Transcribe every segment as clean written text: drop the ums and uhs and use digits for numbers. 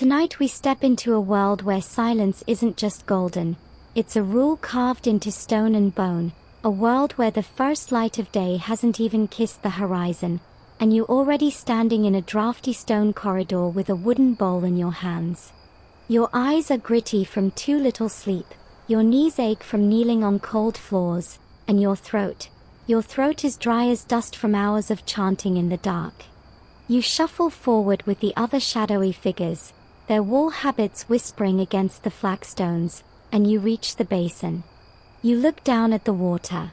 Tonight we step into a world where silence isn't just golden, it's a rule carved into stone and bone, a world where the first light of day hasn't even kissed the horizon, and you're already standing in a drafty stone corridor with a wooden bowl in your hands. Your eyes are gritty from too little sleep, your knees ache from kneeling on cold floors, and your throat is dry as dust from hours of chanting in the dark. You shuffle forward with the other shadowy figures, their wool habits whispering against the flagstones, and you reach the basin. You look down at the water.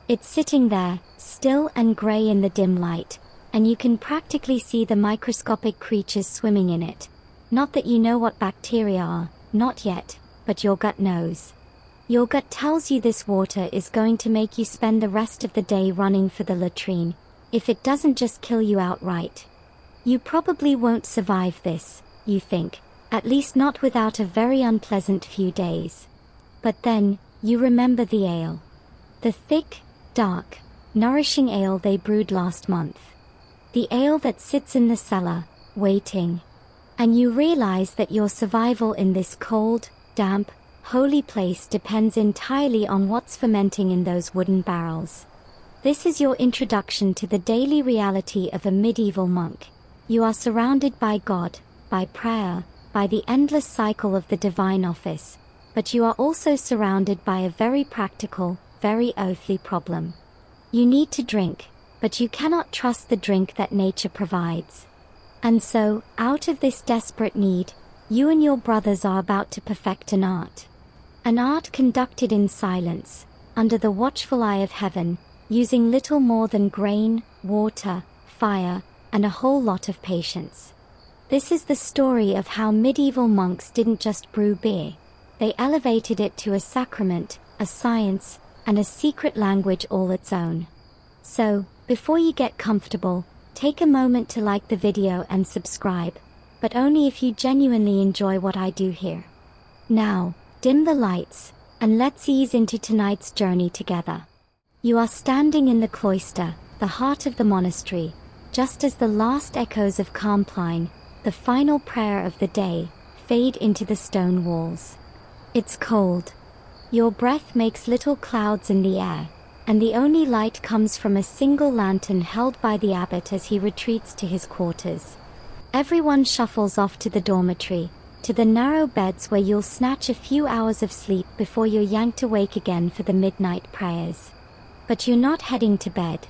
It's sitting there, still and gray in the dim light, and you can practically see the microscopic creatures swimming in it. Not that you know what bacteria are, not yet, but your gut knows. Your gut tells you this water is going to make you spend the rest of the day running for the latrine, if it doesn't just kill you outright. You probably won't survive this, you think, at least not without a very unpleasant few days. But then, you remember the ale. The thick, dark, nourishing ale they brewed last month. The ale that sits in the cellar, waiting. And you realize that your survival in this cold, damp, holy place depends entirely on what's fermenting in those wooden barrels. This is your introduction to the daily reality of a medieval monk. You are surrounded by God, by prayer, by the endless cycle of the divine office, but you are also surrounded by a very practical, very earthly problem. You need to drink, but you cannot trust the drink that nature provides. And so, out of this desperate need, you and your brothers are about to perfect an art. An art conducted in silence, under the watchful eye of heaven, using little more than grain, water, fire, and a whole lot of patience. This is the story of how medieval monks didn't just brew beer. They elevated it to a sacrament, a science, and a secret language all its own. So, before you get comfortable, take a moment to like the video and subscribe, but only if you genuinely enjoy what I do here. Now, dim the lights, and let's ease into tonight's journey together. You are standing in the cloister, the heart of the monastery, just as the last echoes of Compline, the final prayer of the day, fade into the stone walls. It's cold. Your breath makes little clouds in the air, and the only light comes from a single lantern held by the abbot as he retreats to his quarters. Everyone shuffles off to the dormitory, to the narrow beds where you'll snatch a few hours of sleep before you're yanked awake again for the midnight prayers. But you're not heading to bed.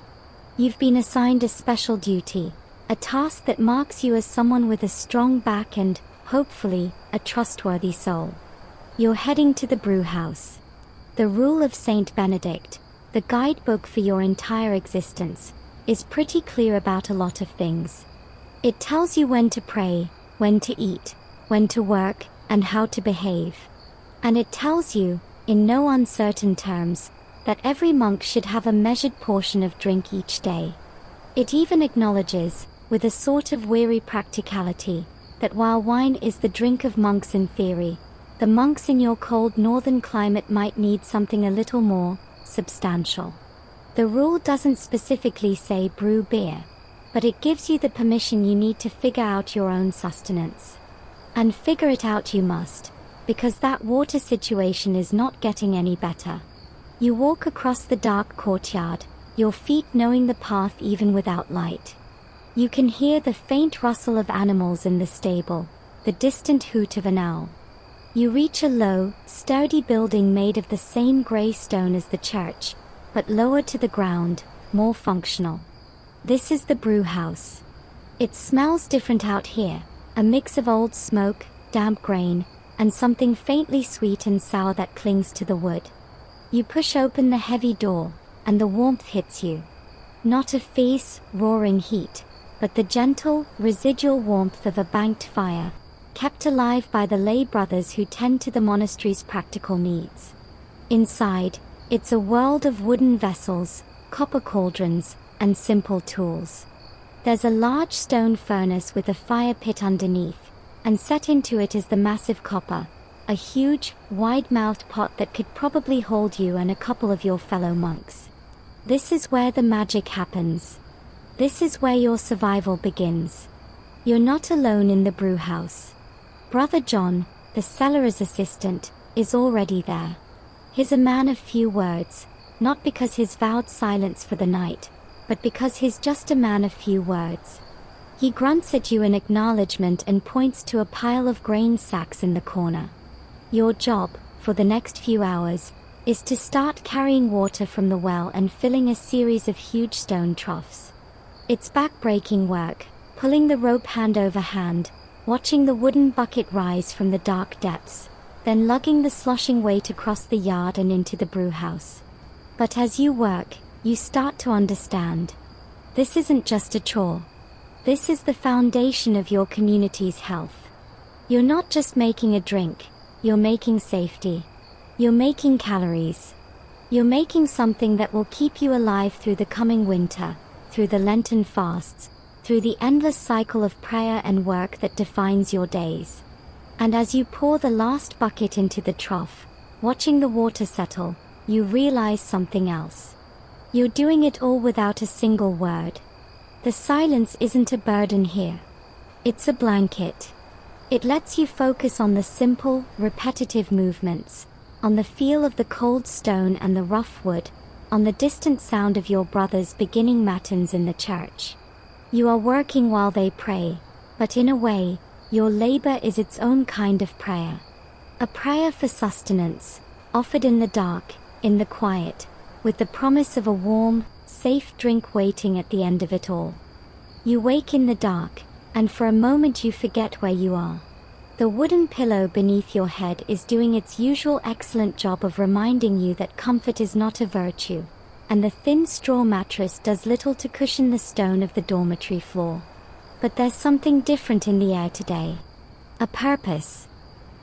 You've been assigned a special duty, a task that marks you as someone with a strong back and, hopefully, a trustworthy soul. You're heading to the brew house. The Rule of Saint Benedict, the guidebook for your entire existence, is pretty clear about a lot of things. It tells you when to pray, when to eat, when to work, and how to behave. And it tells you, in no uncertain terms, that every monk should have a measured portion of drink each day. It even acknowledges, with a sort of weary practicality, that while wine is the drink of monks in theory, the monks in your cold northern climate might need something a little more substantial. The rule doesn't specifically say brew beer, but it gives you the permission you need to figure out your own sustenance. And figure it out you must, because that water situation is not getting any better. You walk across the dark courtyard, your feet knowing the path even without light. You can hear the faint rustle of animals in the stable, the distant hoot of an owl. You reach a low, sturdy building made of the same grey stone as the church, but lower to the ground, more functional. This is the brew house. It smells different out here, a mix of old smoke, damp grain, and something faintly sweet and sour that clings to the wood. You push open the heavy door, and the warmth hits you. Not a fierce, roaring heat, but the gentle, residual warmth of a banked fire, kept alive by the lay brothers who tend to the monastery's practical needs. Inside, it's a world of wooden vessels, copper cauldrons, and simple tools. There's a large stone furnace with a fire pit underneath, and set into it is the massive copper, a huge, wide-mouthed pot that could probably hold you and a couple of your fellow monks. This is where the magic happens. This is where your survival begins. You're not alone in the brew house. Brother John, the cellarer's assistant, is already there. He's a man of few words, not because he's vowed silence for the night, but because he's just a man of few words. He grunts at you in acknowledgement and points to a pile of grain sacks in the corner. Your job, for the next few hours, is to start carrying water from the well and filling a series of huge stone troughs. It's back-breaking work, pulling the rope hand over hand, watching the wooden bucket rise from the dark depths, then lugging the sloshing weight across the yard and into the brewhouse. But as you work, you start to understand. This isn't just a chore. This is the foundation of your community's health. You're not just making a drink, you're making safety. You're making calories. You're making something that will keep you alive through the coming winter, through the Lenten fasts, through the endless cycle of prayer and work that defines your days. And as you pour the last bucket into the trough, watching the water settle, you realize something else. You're doing it all without a single word. The silence isn't a burden here. It's a blanket. It lets you focus on the simple, repetitive movements, on the feel of the cold stone and the rough wood, on the distant sound of your brothers beginning matins in the church. You are working while they pray, but in a way, your labor is its own kind of prayer. A prayer for sustenance, offered in the dark, in the quiet, with the promise of a warm, safe drink waiting at the end of it all. You wake in the dark, and for a moment you forget where you are. The wooden pillow beneath your head is doing its usual excellent job of reminding you that comfort is not a virtue, and the thin straw mattress does little to cushion the stone of the dormitory floor. But there's something different in the air today. A purpose.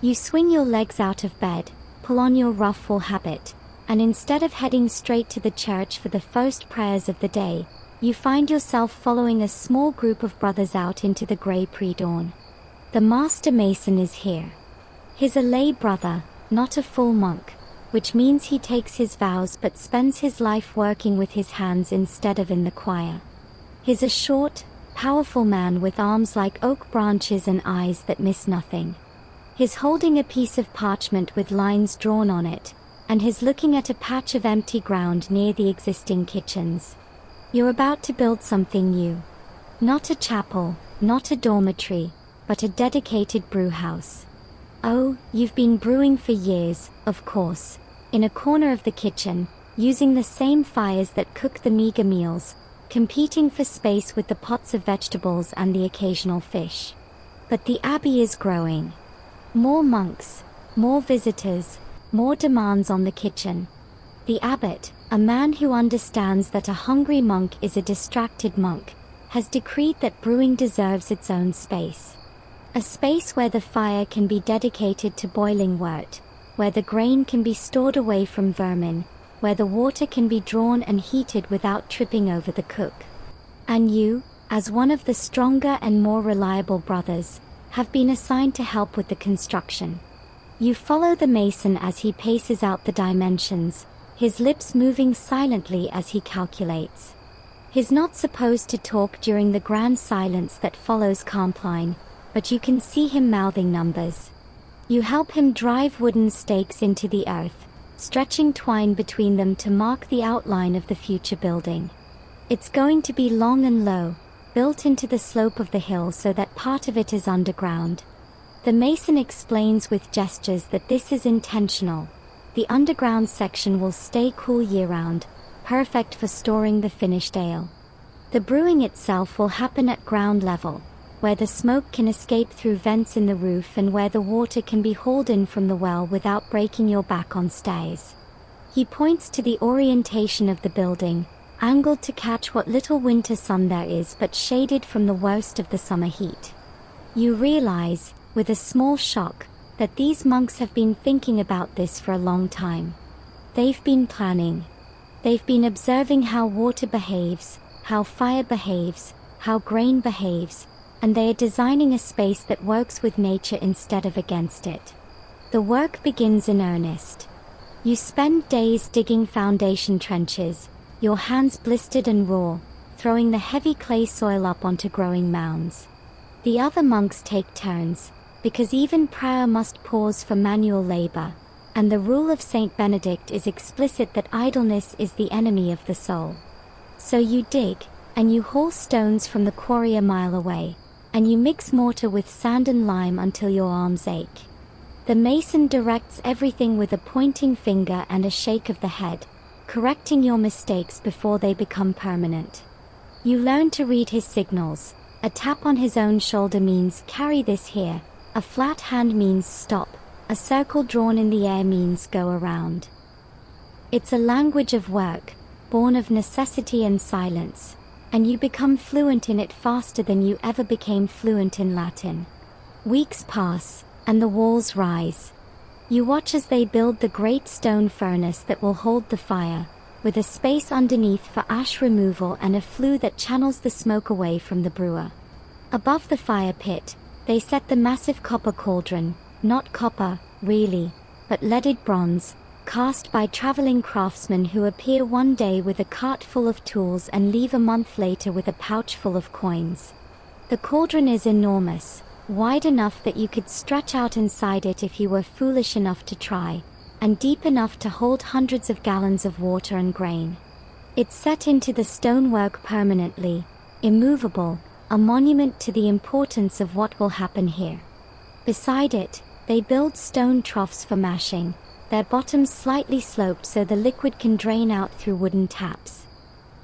You swing your legs out of bed, pull on your rough wool habit, and instead of heading straight to the church for the first prayers of the day, you find yourself following a small group of brothers out into the grey pre-dawn. The master mason is here. He's a lay brother, not a full monk, which means he takes his vows but spends his life working with his hands instead of in the choir. He's a short, powerful man with arms like oak branches and eyes that miss nothing. He's holding a piece of parchment with lines drawn on it, and he's looking at a patch of empty ground near the existing kitchens. You're about to build something new. Not a chapel, not a dormitory, but a dedicated brewhouse. Oh, you've been brewing for years, of course, in a corner of the kitchen, using the same fires that cook the meager meals, competing for space with the pots of vegetables and the occasional fish. But the abbey is growing. More monks, more visitors, more demands on the kitchen. The abbot, a man who understands that a hungry monk is a distracted monk, has decreed that brewing deserves its own space. A space where the fire can be dedicated to boiling wort, where the grain can be stored away from vermin, where the water can be drawn and heated without tripping over the cook. And you, as one of the stronger and more reliable brothers, have been assigned to help with the construction. You follow the mason as he paces out the dimensions, his lips moving silently as he calculates. He's not supposed to talk during the grand silence that follows Compline, but you can see him mouthing numbers. You help him drive wooden stakes into the earth, stretching twine between them to mark the outline of the future building. It's going to be long and low, built into the slope of the hill so that part of it is underground. The mason explains with gestures that this is intentional. The underground section will stay cool year-round, perfect for storing the finished ale. The brewing itself will happen at ground level, where the smoke can escape through vents in the roof and where the water can be hauled in from the well without breaking your back on stairs. He points to the orientation of the building, angled to catch what little winter sun there is but shaded from the worst of the summer heat. You realize, with a small shock, that these monks have been thinking about this for a long time. They've been planning. They've been observing how water behaves, how fire behaves, how grain behaves, and they are designing a space that works with nature instead of against it. The work begins in earnest. You spend days digging foundation trenches, your hands blistered and raw, throwing the heavy clay soil up onto growing mounds. The other monks take turns, because even prayer must pause for manual labor, and the rule of Saint Benedict is explicit that idleness is the enemy of the soul. So you dig, and you haul stones from the quarry a mile away, and you mix mortar with sand and lime until your arms ache. The mason directs everything with a pointing finger and a shake of the head, correcting your mistakes before they become permanent. You learn to read his signals. A tap on his own shoulder means carry this here, a flat hand means stop, a circle drawn in the air means go around. It's a language of work, born of necessity and silence, and you become fluent in it faster than you ever became fluent in Latin. Weeks pass, and the walls rise. You watch as they build the great stone furnace that will hold the fire, with a space underneath for ash removal and a flue that channels the smoke away from the brewer. Above the fire pit, they set the massive copper cauldron, not copper, really, but leaded bronze, cast by traveling craftsmen who appear one day with a cart full of tools and leave a month later with a pouch full of coins. The cauldron is enormous, wide enough that you could stretch out inside it if you were foolish enough to try, and deep enough to hold hundreds of gallons of water and grain. It's set into the stonework permanently, immovable, a monument to the importance of what will happen here. Beside it, they build stone troughs for mashing, their bottoms slightly sloped so the liquid can drain out through wooden taps.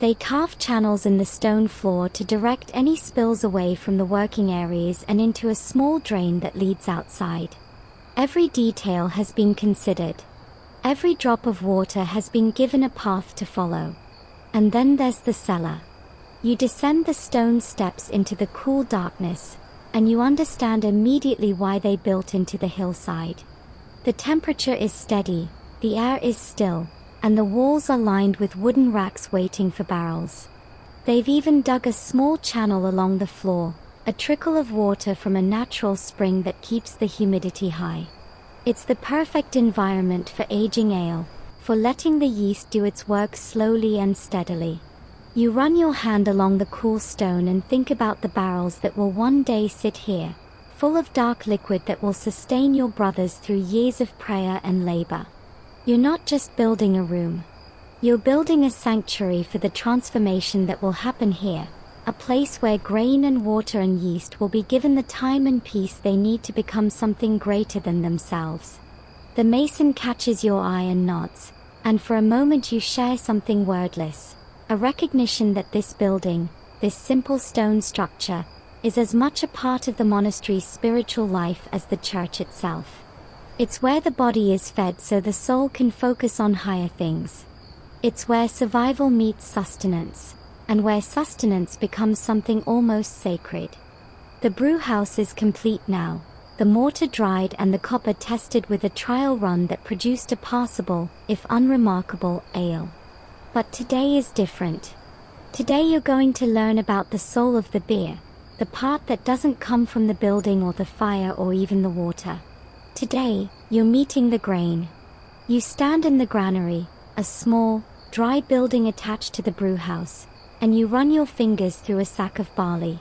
They carve channels in the stone floor to direct any spills away from the working areas and into a small drain that leads outside. Every detail has been considered. Every drop of water has been given a path to follow. And then there's the cellar. You descend the stone steps into the cool darkness, and you understand immediately why they built into the hillside. The temperature is steady, the air is still, and the walls are lined with wooden racks waiting for barrels. They've even dug a small channel along the floor, a trickle of water from a natural spring that keeps the humidity high. It's the perfect environment for aging ale, for letting the yeast do its work slowly and steadily. You run your hand along the cool stone and think about the barrels that will one day sit here, full of dark liquid that will sustain your brothers through years of prayer and labor. You're not just building a room. You're building a sanctuary for the transformation that will happen here, a place where grain and water and yeast will be given the time and peace they need to become something greater than themselves. The mason catches your eye and nods, and for a moment you share something wordless, a recognition that this building, this simple stone structure, is as much a part of the monastery's spiritual life as the church itself. It's where the body is fed so the soul can focus on higher things. It's where survival meets sustenance, and where sustenance becomes something almost sacred. The brew house is complete now, the mortar dried and the copper tested with a trial run that produced a passable, if unremarkable, ale. But today is different. Today you're going to learn about the soul of the beer, the part that doesn't come from the building or the fire or even the water. Today, you're meeting the grain. You stand in the granary, a small, dry building attached to the brew house, and you run your fingers through a sack of barley.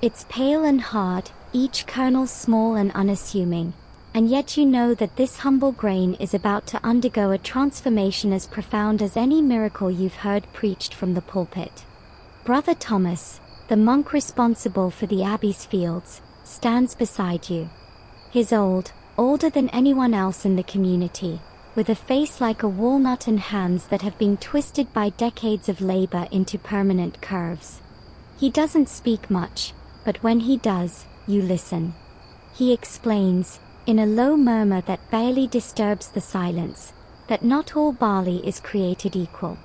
It's pale and hard, each kernel small and unassuming, and yet you know that this humble grain is about to undergo a transformation as profound as any miracle you've heard preached from the pulpit. Brother Thomas, the monk responsible for the abbey's fields, stands beside you. He's older than anyone else in the community, with a face like a walnut and hands that have been twisted by decades of labor into permanent curves. He doesn't speak much, but when he does, you listen. He explains, in a low murmur that barely disturbs the silence, that not all barley is created equal.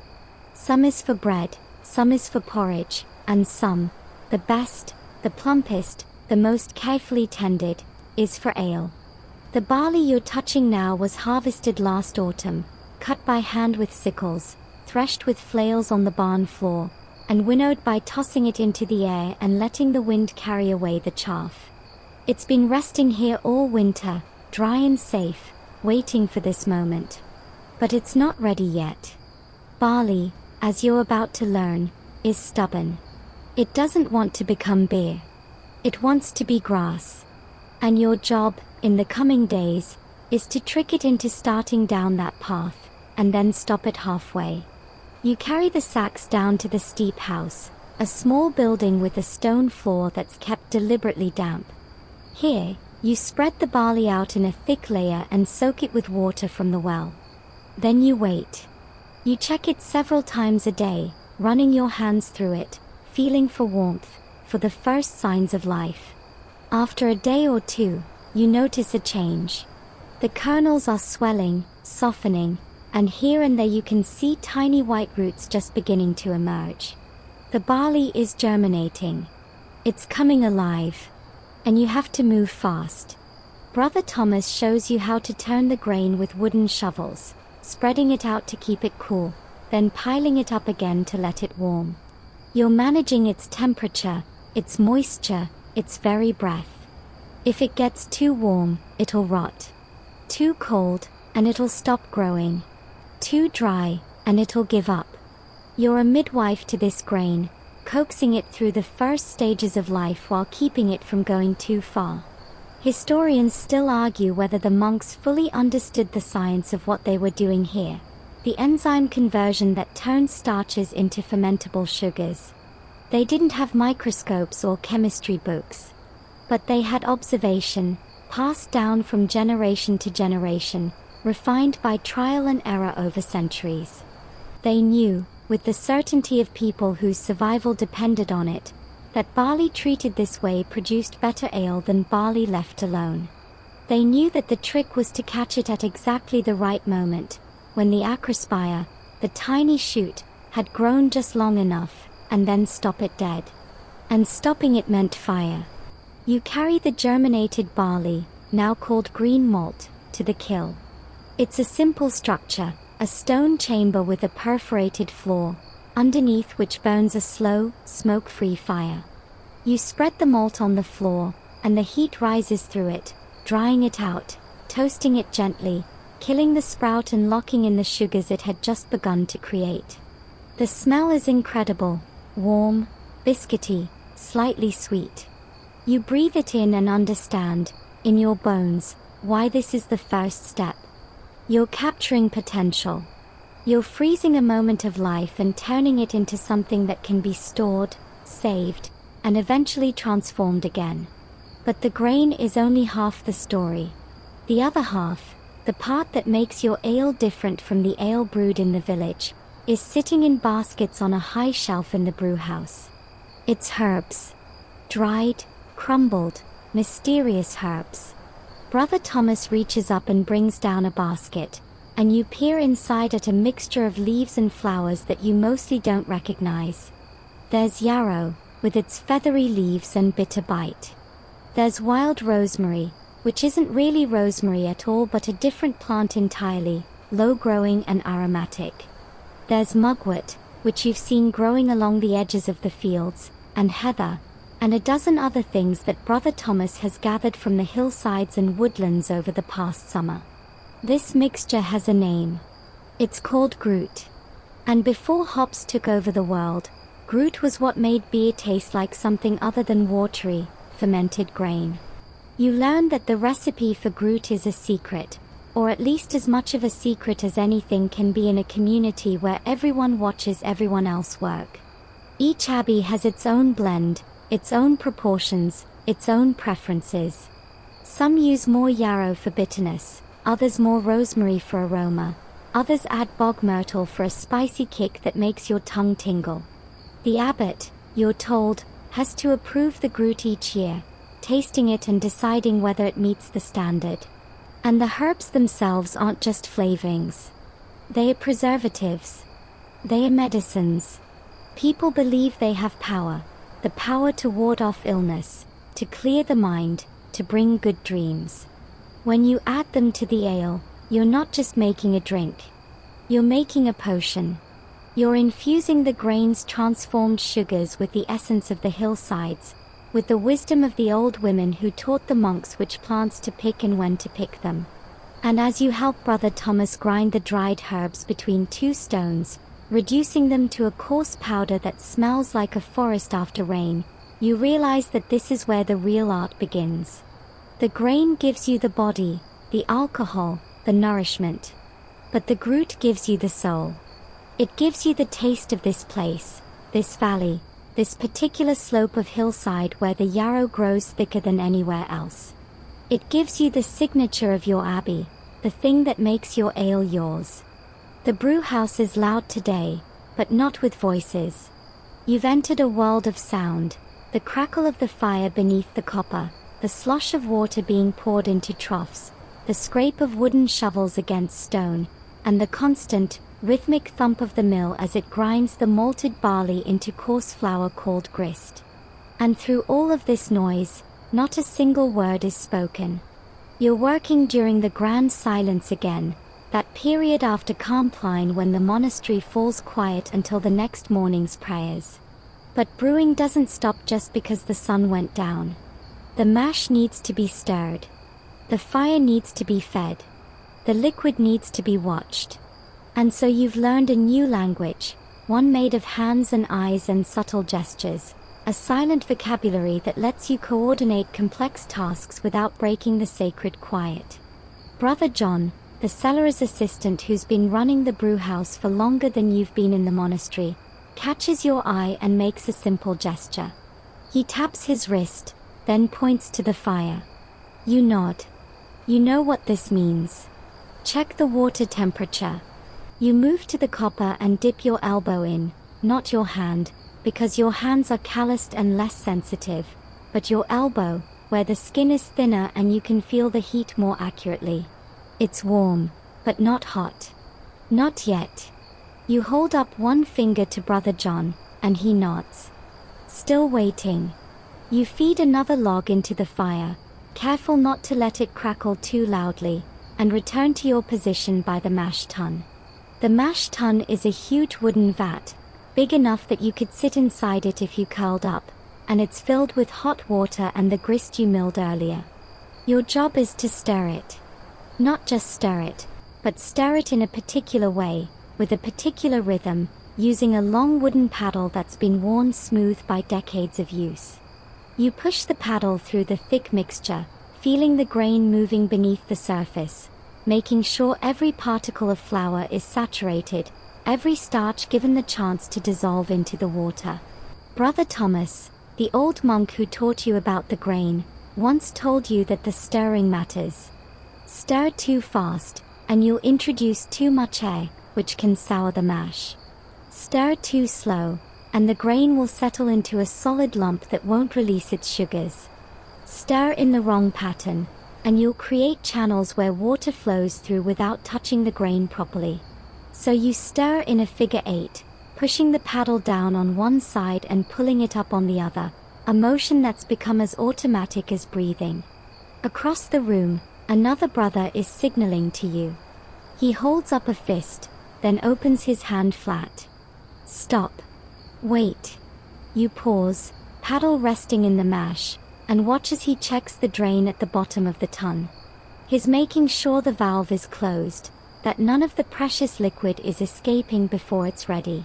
Some is for bread, some is for porridge, and some, the best, the plumpest, the most carefully tended, is for ale. The barley you're touching now was harvested last autumn, cut by hand with sickles, threshed with flails on the barn floor, and winnowed by tossing it into the air and letting the wind carry away the chaff. It's been resting here all winter, dry and safe, waiting for this moment. But it's not ready yet. Barley, as you're about to learn, is stubborn. It doesn't want to become beer. It wants to be grass. And your job, in the coming days, is to trick it into starting down that path, and then stop it halfway. You carry the sacks down to the steep house, a small building with a stone floor that's kept deliberately damp. Here, you spread the barley out in a thick layer and soak it with water from the well. Then you wait. You check it several times a day, running your hands through it, feeling for warmth, for the first signs of life. After a day or two, you notice a change. The kernels are swelling, softening, and here and there you can see tiny white roots just beginning to emerge. The barley is germinating. It's coming alive. And you have to move fast. Brother Thomas shows you how to turn the grain with wooden shovels, spreading it out to keep it cool, then piling it up again to let it warm. You're managing its temperature, its moisture, its very breath. If it gets too warm, it'll rot. Too cold, and it'll stop growing. Too dry, and it'll give up. You're a midwife to this grain, coaxing it through the first stages of life while keeping it from going too far. Historians still argue whether the monks fully understood the science of what they were doing here, the enzyme conversion that turns starches into fermentable sugars. They didn't have microscopes or chemistry books, but they had observation, passed down from generation to generation, refined by trial and error over centuries. They knew, with the certainty of people whose survival depended on it, that barley treated this way produced better ale than barley left alone. They knew that the trick was to catch it at exactly the right moment, when the acrospire, the tiny shoot, had grown just long enough, and then stop it dead. And stopping it meant fire. You carry the germinated barley, now called green malt, to the kiln. It's a simple structure, a stone chamber with a perforated floor, underneath which burns a slow, smoke-free fire. You spread the malt on the floor, and the heat rises through it, drying it out, toasting it gently, killing the sprout and locking in the sugars it had just begun to create. The smell is incredible, warm, biscuity, slightly sweet. You breathe it in and understand, in your bones, why this is the first step. You're capturing potential. You're freezing a moment of life and turning it into something that can be stored, saved, and eventually transformed again. But the grain is only half the story. The other half, the part that makes your ale different from the ale brewed in the village, is sitting in baskets on a high shelf in the brewhouse. It's herbs. Dried, crumbled, mysterious herbs. Brother Thomas reaches up and brings down a basket, and you peer inside at a mixture of leaves and flowers that you mostly don't recognize. There's yarrow, with its feathery leaves and bitter bite. There's wild rosemary, which isn't really rosemary at all but a different plant entirely, low-growing and aromatic. There's mugwort, which you've seen growing along the edges of the fields, and heather, and a dozen other things that Brother Thomas has gathered from the hillsides and woodlands over the past summer. This mixture has a name. It's called Groot. And before hops took over the world, Groot was what made beer taste like something other than watery, fermented grain. You learn that the recipe for Groot is a secret, or at least as much of a secret as anything can be in a community where everyone watches everyone else work. Each abbey has its own blend, its own proportions, its own preferences. Some use more yarrow for bitterness, others more rosemary for aroma, others add bog myrtle for a spicy kick that makes your tongue tingle. The abbot, you're told, has to approve the Groot each year, tasting it and deciding whether it meets the standard. And the herbs themselves aren't just flavorings. They are preservatives. They are medicines. People believe they have power. The power to ward off illness, to clear the mind, to bring good dreams. When you add them to the ale, you're not just making a drink. You're making a potion. You're infusing the grain's transformed sugars with the essence of the hillsides, with the wisdom of the old women who taught the monks which plants to pick and when to pick them. And as you help Brother Thomas grind the dried herbs between two stones, reducing them to a coarse powder that smells like a forest after rain, you realize that this is where the real art begins. The grain gives you the body, the alcohol, the nourishment. But the Groot gives you the soul. It gives you the taste of this place, this valley, this particular slope of hillside where the yarrow grows thicker than anywhere else. It gives you the signature of your abbey, the thing that makes your ale yours. The brew house is loud today, but not with voices. You've entered a world of sound, the crackle of the fire beneath the copper, the slosh of water being poured into troughs, the scrape of wooden shovels against stone, and the constant, rhythmic thump of the mill as it grinds the malted barley into coarse flour called grist. And through all of this noise, not a single word is spoken. You're working during the grand silence again, that period after Compline when the monastery falls quiet until the next morning's prayers. But brewing doesn't stop just because the sun went down. The mash needs to be stirred. The fire needs to be fed. The liquid needs to be watched. And so you've learned a new language, one made of hands and eyes and subtle gestures, a silent vocabulary that lets you coordinate complex tasks without breaking the sacred quiet. Brother John, the cellar's assistant who's been running the brew house for longer than you've been in the monastery, catches your eye and makes a simple gesture. He taps his wrist, then points to the fire. You nod. You know what this means. Check the water temperature. You move to the copper and dip your elbow in, not your hand, because your hands are calloused and less sensitive, but your elbow, where the skin is thinner and you can feel the heat more accurately. It's warm, but not hot. Not yet. You hold up one finger to Brother John, and he nods. Still waiting. You feed another log into the fire, careful not to let it crackle too loudly, and return to your position by the mash tun. The mash tun is a huge wooden vat, big enough that you could sit inside it if you curled up, and it's filled with hot water and the grist you milled earlier. Your job is to stir it. Not just stir it, but stir it in a particular way, with a particular rhythm, using a long wooden paddle that's been worn smooth by decades of use. You push the paddle through the thick mixture, feeling the grain moving beneath the surface, making sure every particle of flour is saturated, every starch given the chance to dissolve into the water. Brother Thomas, the old monk who taught you about the grain, once told you that the stirring matters. Stir too fast, and you'll introduce too much air, which can sour the mash. Stir too slow, and the grain will settle into a solid lump that won't release its sugars. Stir in the wrong pattern, and you'll create channels where water flows through without touching the grain properly. So you stir in a figure 8, pushing the paddle down on one side and pulling it up on the other, a motion that's become as automatic as breathing. Across the room, another brother is signaling to you. He holds up a fist, then opens his hand flat. Stop. Wait. You pause, paddle resting in the mash, and watch as he checks the drain at the bottom of the tun. He's making sure the valve is closed, that none of the precious liquid is escaping before it's ready.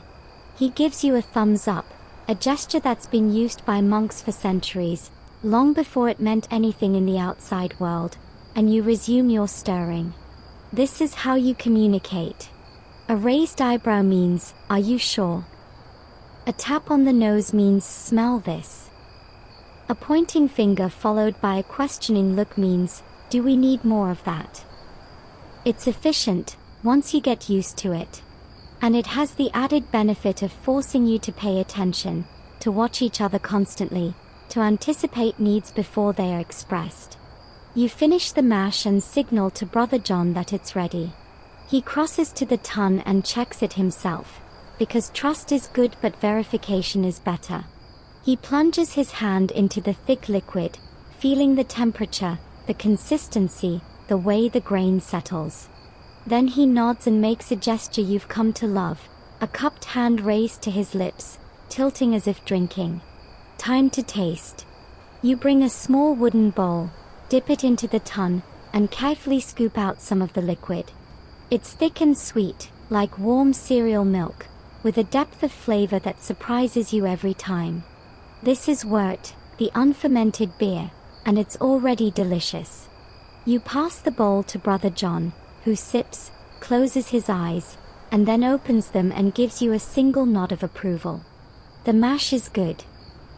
He gives you a thumbs up, a gesture that's been used by monks for centuries, long before it meant anything in the outside world, and you resume your stirring. This is how you communicate. A raised eyebrow means, "Are you sure?" A tap on the nose means, "Smell this." A pointing finger followed by a questioning look means, "Do we need more of that?" It's efficient, once you get used to it. And it has the added benefit of forcing you to pay attention, to watch each other constantly, to anticipate needs before they are expressed. You finish the mash and signal to Brother John that it's ready. He crosses to the tun and checks it himself, because trust is good but verification is better. He plunges his hand into the thick liquid, feeling the temperature, the consistency, the way the grain settles. Then he nods and makes a gesture you've come to love, a cupped hand raised to his lips, tilting as if drinking. Time to taste. You bring a small wooden bowl, dip it into the tun, and carefully scoop out some of the liquid. It's thick and sweet, like warm cereal milk, with a depth of flavor that surprises you every time. This is wort, the unfermented beer, and it's already delicious. You pass the bowl to Brother John, who sips, closes his eyes, and then opens them and gives you a single nod of approval. The mash is good.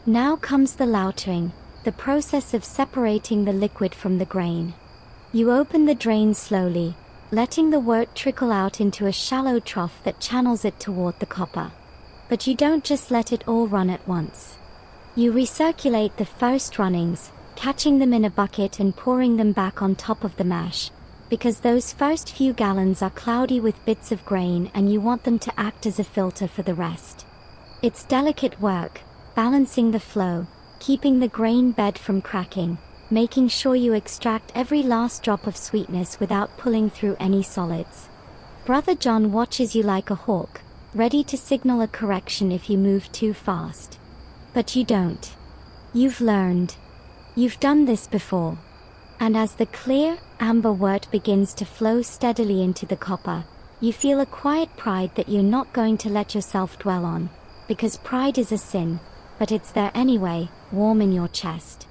Now comes the lautering, the process of separating the liquid from the grain. You open the drain slowly, letting the wort trickle out into a shallow trough that channels it toward the copper. But you don't just let it all run at once. You recirculate the first runnings, catching them in a bucket and pouring them back on top of the mash, because those first few gallons are cloudy with bits of grain and you want them to act as a filter for the rest. It's delicate work, balancing the flow, keeping the grain bed from cracking, making sure you extract every last drop of sweetness without pulling through any solids. Brother John watches you like a hawk, ready to signal a correction if you move too fast. But you don't. You've learned. You've done this before. And as the clear, amber wort begins to flow steadily into the copper, you feel a quiet pride that you're not going to let yourself dwell on, because pride is a sin, but it's there anyway, warm in your chest.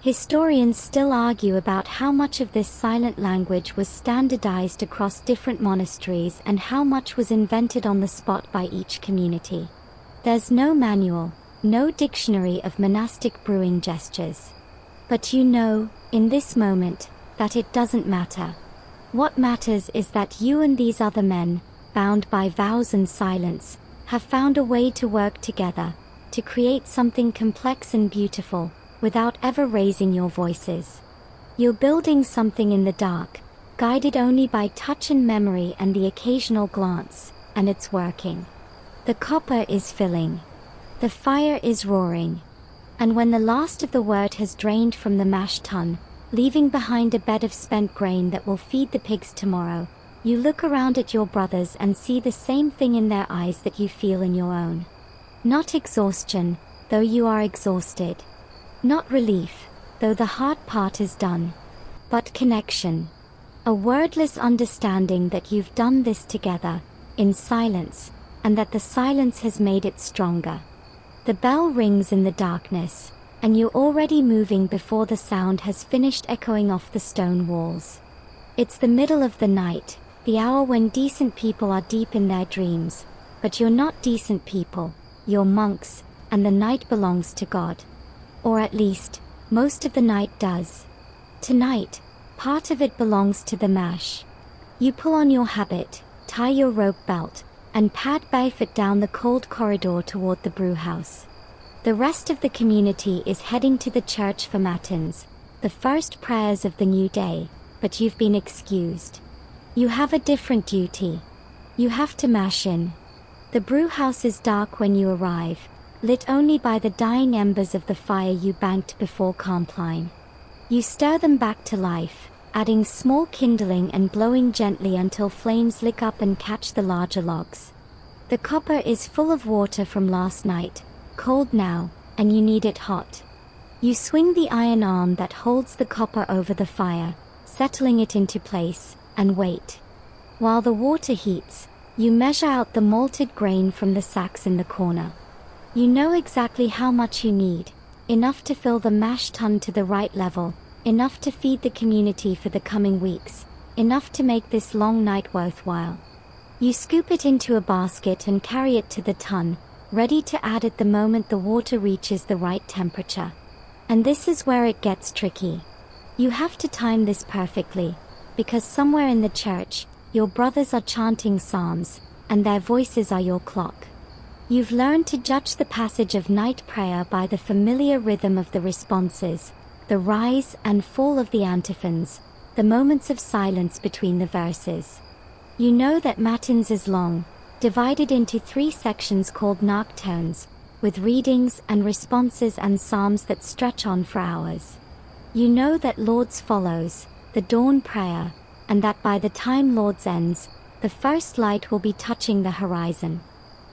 Historians still argue about how much of this silent language was standardized across different monasteries and how much was invented on the spot by each community. There's no manual, no dictionary of monastic brewing gestures. But you know, in this moment, that it doesn't matter. What matters is that you and these other men, bound by vows and silence, have found a way to work together, to create something complex and beautiful, without ever raising your voices. You're building something in the dark, guided only by touch and memory and the occasional glance, and it's working. The copper is filling. The fire is roaring. And when the last of the wort has drained from the mash tun, leaving behind a bed of spent grain that will feed the pigs tomorrow, you look around at your brothers and see the same thing in their eyes that you feel in your own. Not exhaustion, though you are exhausted. Not relief, though the hard part is done. But connection. A wordless understanding that you've done this together, in silence, and that the silence has made it stronger. The bell rings in the darkness, and you're already moving before the sound has finished echoing off the stone walls. It's the middle of the night, the hour when decent people are deep in their dreams, but you're not decent people, you're monks, and the night belongs to God. Or at least, most of the night does. Tonight, part of it belongs to the mash. You pull on your habit, tie your rope belt, and pad barefoot down the cold corridor toward the brew house. The rest of the community is heading to the church for matins, the first prayers of the new day, but you've been excused. You have a different duty. You have to mash in. The brew house is dark when you arrive, lit only by the dying embers of the fire you banked before Compline. You stir them back to life, adding small kindling and blowing gently until flames lick up and catch the larger logs. The copper is full of water from last night, cold now, and you need it hot. You swing the iron arm that holds the copper over the fire, settling it into place, and wait. While the water heats, you measure out the malted grain from the sacks in the corner. You know exactly how much you need, enough to fill the mash tun to the right level, enough to feed the community for the coming weeks, enough to make this long night worthwhile. You scoop it into a basket and carry it to the tun, ready to add at the moment the water reaches the right temperature. And this is where it gets tricky. You have to time this perfectly, because somewhere in the church, your brothers are chanting psalms, and their voices are your clock. You've learned to judge the passage of night prayer by the familiar rhythm of the responses, the rise and fall of the antiphons, the moments of silence between the verses. You know that matins is long, divided into 3 sections called nocturnes, with readings and responses and psalms that stretch on for hours. You know that Lord's follows, the dawn prayer, and that by the time Lord's ends, the first light will be touching the horizon.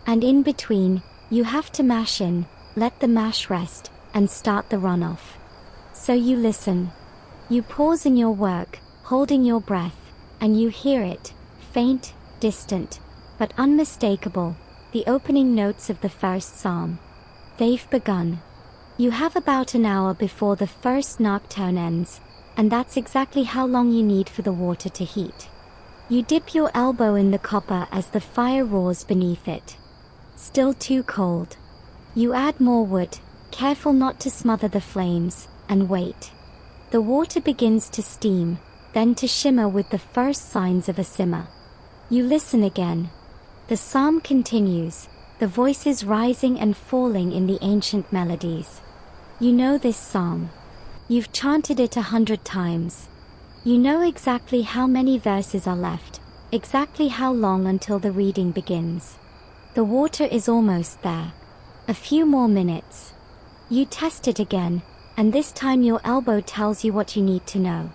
And in between, you have to mash in, let the mash rest, and start the runoff. So you listen. You pause in your work, holding your breath, and you hear it, faint, distant, but unmistakable, the opening notes of the first psalm. They've begun. You have about an hour before the first nocturne ends, and that's exactly how long you need for the water to heat. You dip your elbow in the copper as the fire roars beneath it. Still too cold. You add more wood, careful not to smother the flames, and wait. The water begins to steam, then to shimmer with the first signs of a simmer. You listen again. The psalm continues, the voices rising and falling in the ancient melodies. You know this psalm. You've chanted it 100 times. You know exactly how many verses are left, exactly how long until the reading begins. The water is almost there. A few more minutes. You test it again, and this time your elbow tells you what you need to know.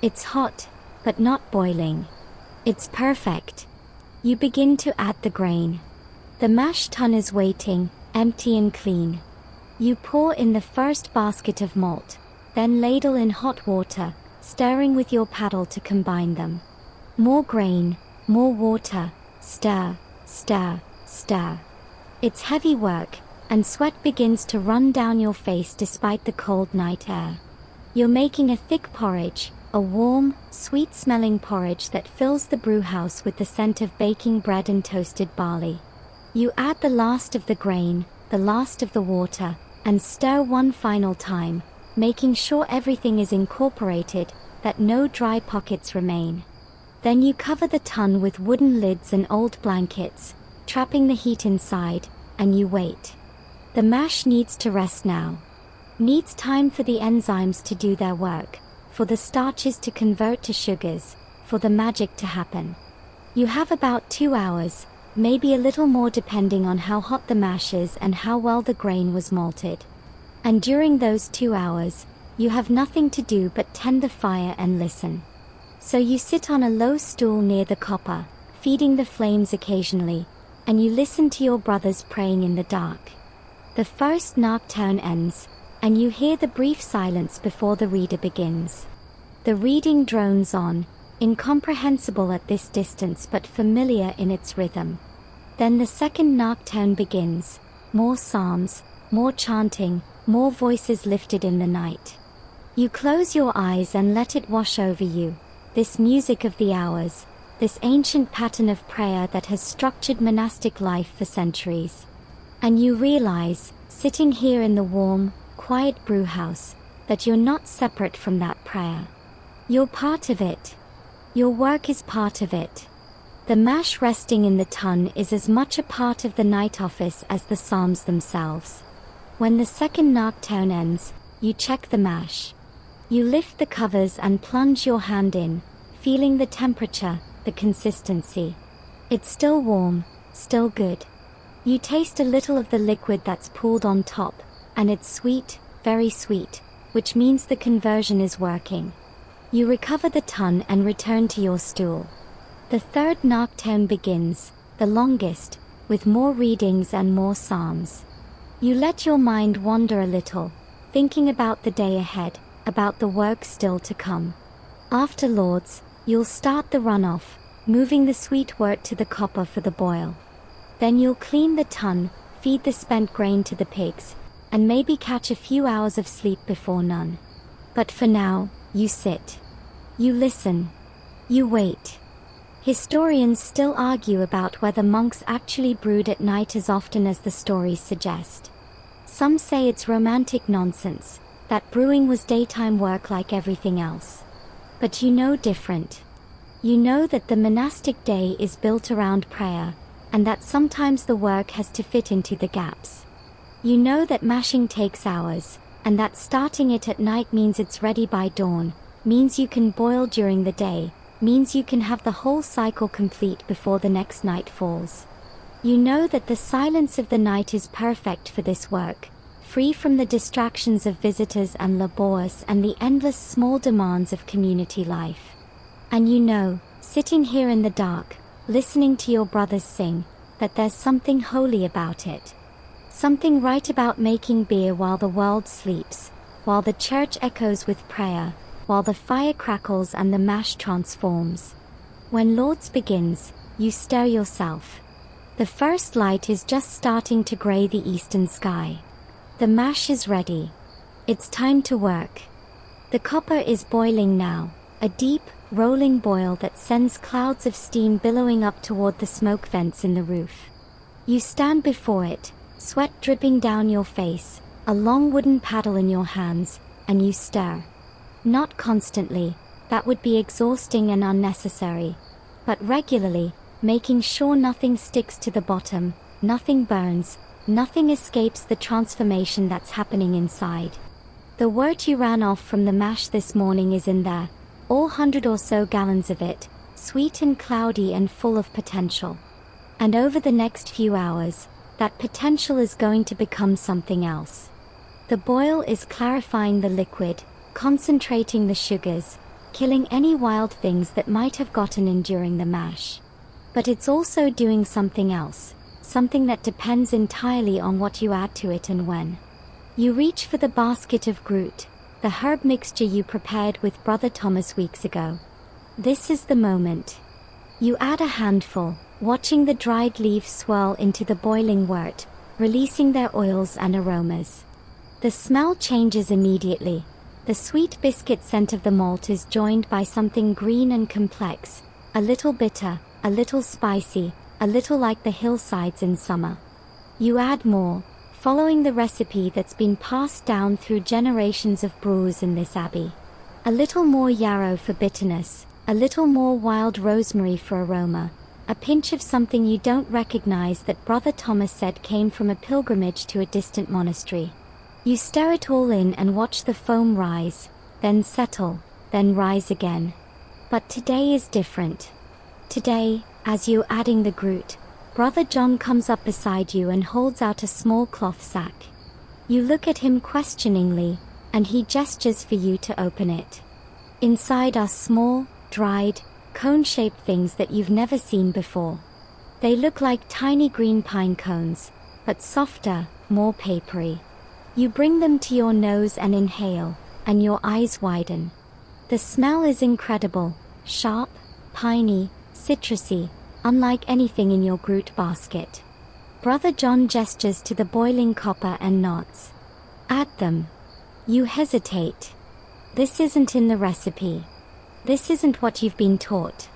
It's hot, but not boiling. It's perfect. You begin to add the grain. The mash tun is waiting, empty and clean. You pour in the first basket of malt, then ladle in hot water, stirring with your paddle to combine them. More grain, more water, stir, stir, stir. It's heavy work, and sweat begins to run down your face despite the cold night air. You're making a thick porridge, a warm, sweet-smelling porridge that fills the brewhouse with the scent of baking bread and toasted barley. You add the last of the grain, the last of the water, and stir one final time, making sure everything is incorporated, that no dry pockets remain. Then you cover the tun with wooden lids and old blankets, trapping the heat inside, and you wait. The mash needs to rest now. Needs time for the enzymes to do their work, for the starches to convert to sugars, for the magic to happen. You have about 2 hours, maybe a little more depending on how hot the mash is and how well the grain was malted. And during those 2 hours, you have nothing to do but tend the fire and listen. So you sit on a low stool near the copper, feeding the flames occasionally, and you listen to your brothers praying in the dark. The first nocturne ends, and you hear the brief silence before the reader begins. The reading drones on, incomprehensible at this distance but familiar in its rhythm. Then the second nocturne begins, more psalms, more chanting, more voices lifted in the night. You close your eyes and let it wash over you, this music of the hours, this ancient pattern of prayer that has structured monastic life for centuries. And you realize, sitting here in the warm, quiet brewhouse, that you're not separate from that prayer. You're part of it. Your work is part of it. The mash resting in the tun is as much a part of the night office as the psalms themselves. When the second nocturne ends, you check the mash. You lift the covers and plunge your hand in, feeling the temperature, the consistency. It's still warm, still good. You taste a little of the liquid that's pooled on top, and it's sweet, very sweet, which means the conversion is working. You recover the tun and return to your stool. The third nocturne begins, the longest, with more readings and more psalms. You let your mind wander a little, thinking about the day ahead, about the work still to come. After Lord's, you'll start the runoff, moving the sweet wort to the copper for the boil. Then you'll clean the tun, feed the spent grain to the pigs, and maybe catch a few hours of sleep before none. But for now, you sit. You listen. You wait. Historians still argue about whether monks actually brewed at night as often as the stories suggest. Some say it's romantic nonsense, that brewing was daytime work like everything else. But you know different. You know that the monastic day is built around prayer, and that sometimes the work has to fit into the gaps. You know that mashing takes hours, and that starting it at night means it's ready by dawn, means you can boil during the day, means you can have the whole cycle complete before the next night falls. You know that the silence of the night is perfect for this work, free from the distractions of visitors and labours and the endless small demands of community life. And you know, sitting here in the dark, listening to your brothers sing, that there's something holy about it. Something right about making beer while the world sleeps, while the church echoes with prayer, while the fire crackles and the mash transforms. When Lord's begins, you stir yourself. The first light is just starting to grey the eastern sky. The mash is ready. It's time to work. The copper is boiling now, a deep, rolling boil that sends clouds of steam billowing up toward the smoke vents in the roof. You stand before it, sweat dripping down your face, a long wooden paddle in your hands, and you stir. Not constantly, that would be exhausting and unnecessary, but regularly, making sure nothing sticks to the bottom, nothing burns, nothing escapes the transformation that's happening inside. The wort you ran off from the mash this morning is in there, all 100 or so gallons of it, sweet and cloudy and full of potential. And over the next few hours, that potential is going to become something else. The boil is clarifying the liquid, concentrating the sugars, killing any wild things that might have gotten in during the mash. But it's also doing something else, something that depends entirely on what you add to it and when. You reach for the basket of Groot, the herb mixture you prepared with Brother Thomas weeks ago. This is the moment. You add a handful, watching the dried leaves swirl into the boiling wort, releasing their oils and aromas. The smell changes immediately. The sweet biscuit scent of the malt is joined by something green and complex, a little bitter, a little spicy, a little like the hillsides in summer. You add more, following the recipe that's been passed down through generations of brewers in this abbey. A little more yarrow for bitterness, a little more wild rosemary for aroma, a pinch of something you don't recognize that Brother Thomas said came from a pilgrimage to a distant monastery. You stir it all in and watch the foam rise, then settle, then rise again. But today is different. Today, as you're adding the Groot, Brother John comes up beside you and holds out a small cloth sack. You look at him questioningly, and he gestures for you to open it. Inside are small, dried, cone-shaped things that you've never seen before. They look like tiny green pine cones, but softer, more papery. You bring them to your nose and inhale, and your eyes widen. The smell is incredible, sharp, piney, citrusy, unlike anything in your Groot basket. Brother John gestures to the boiling copper and nods. Add them. You hesitate. This isn't in the recipe. This isn't what you've been taught.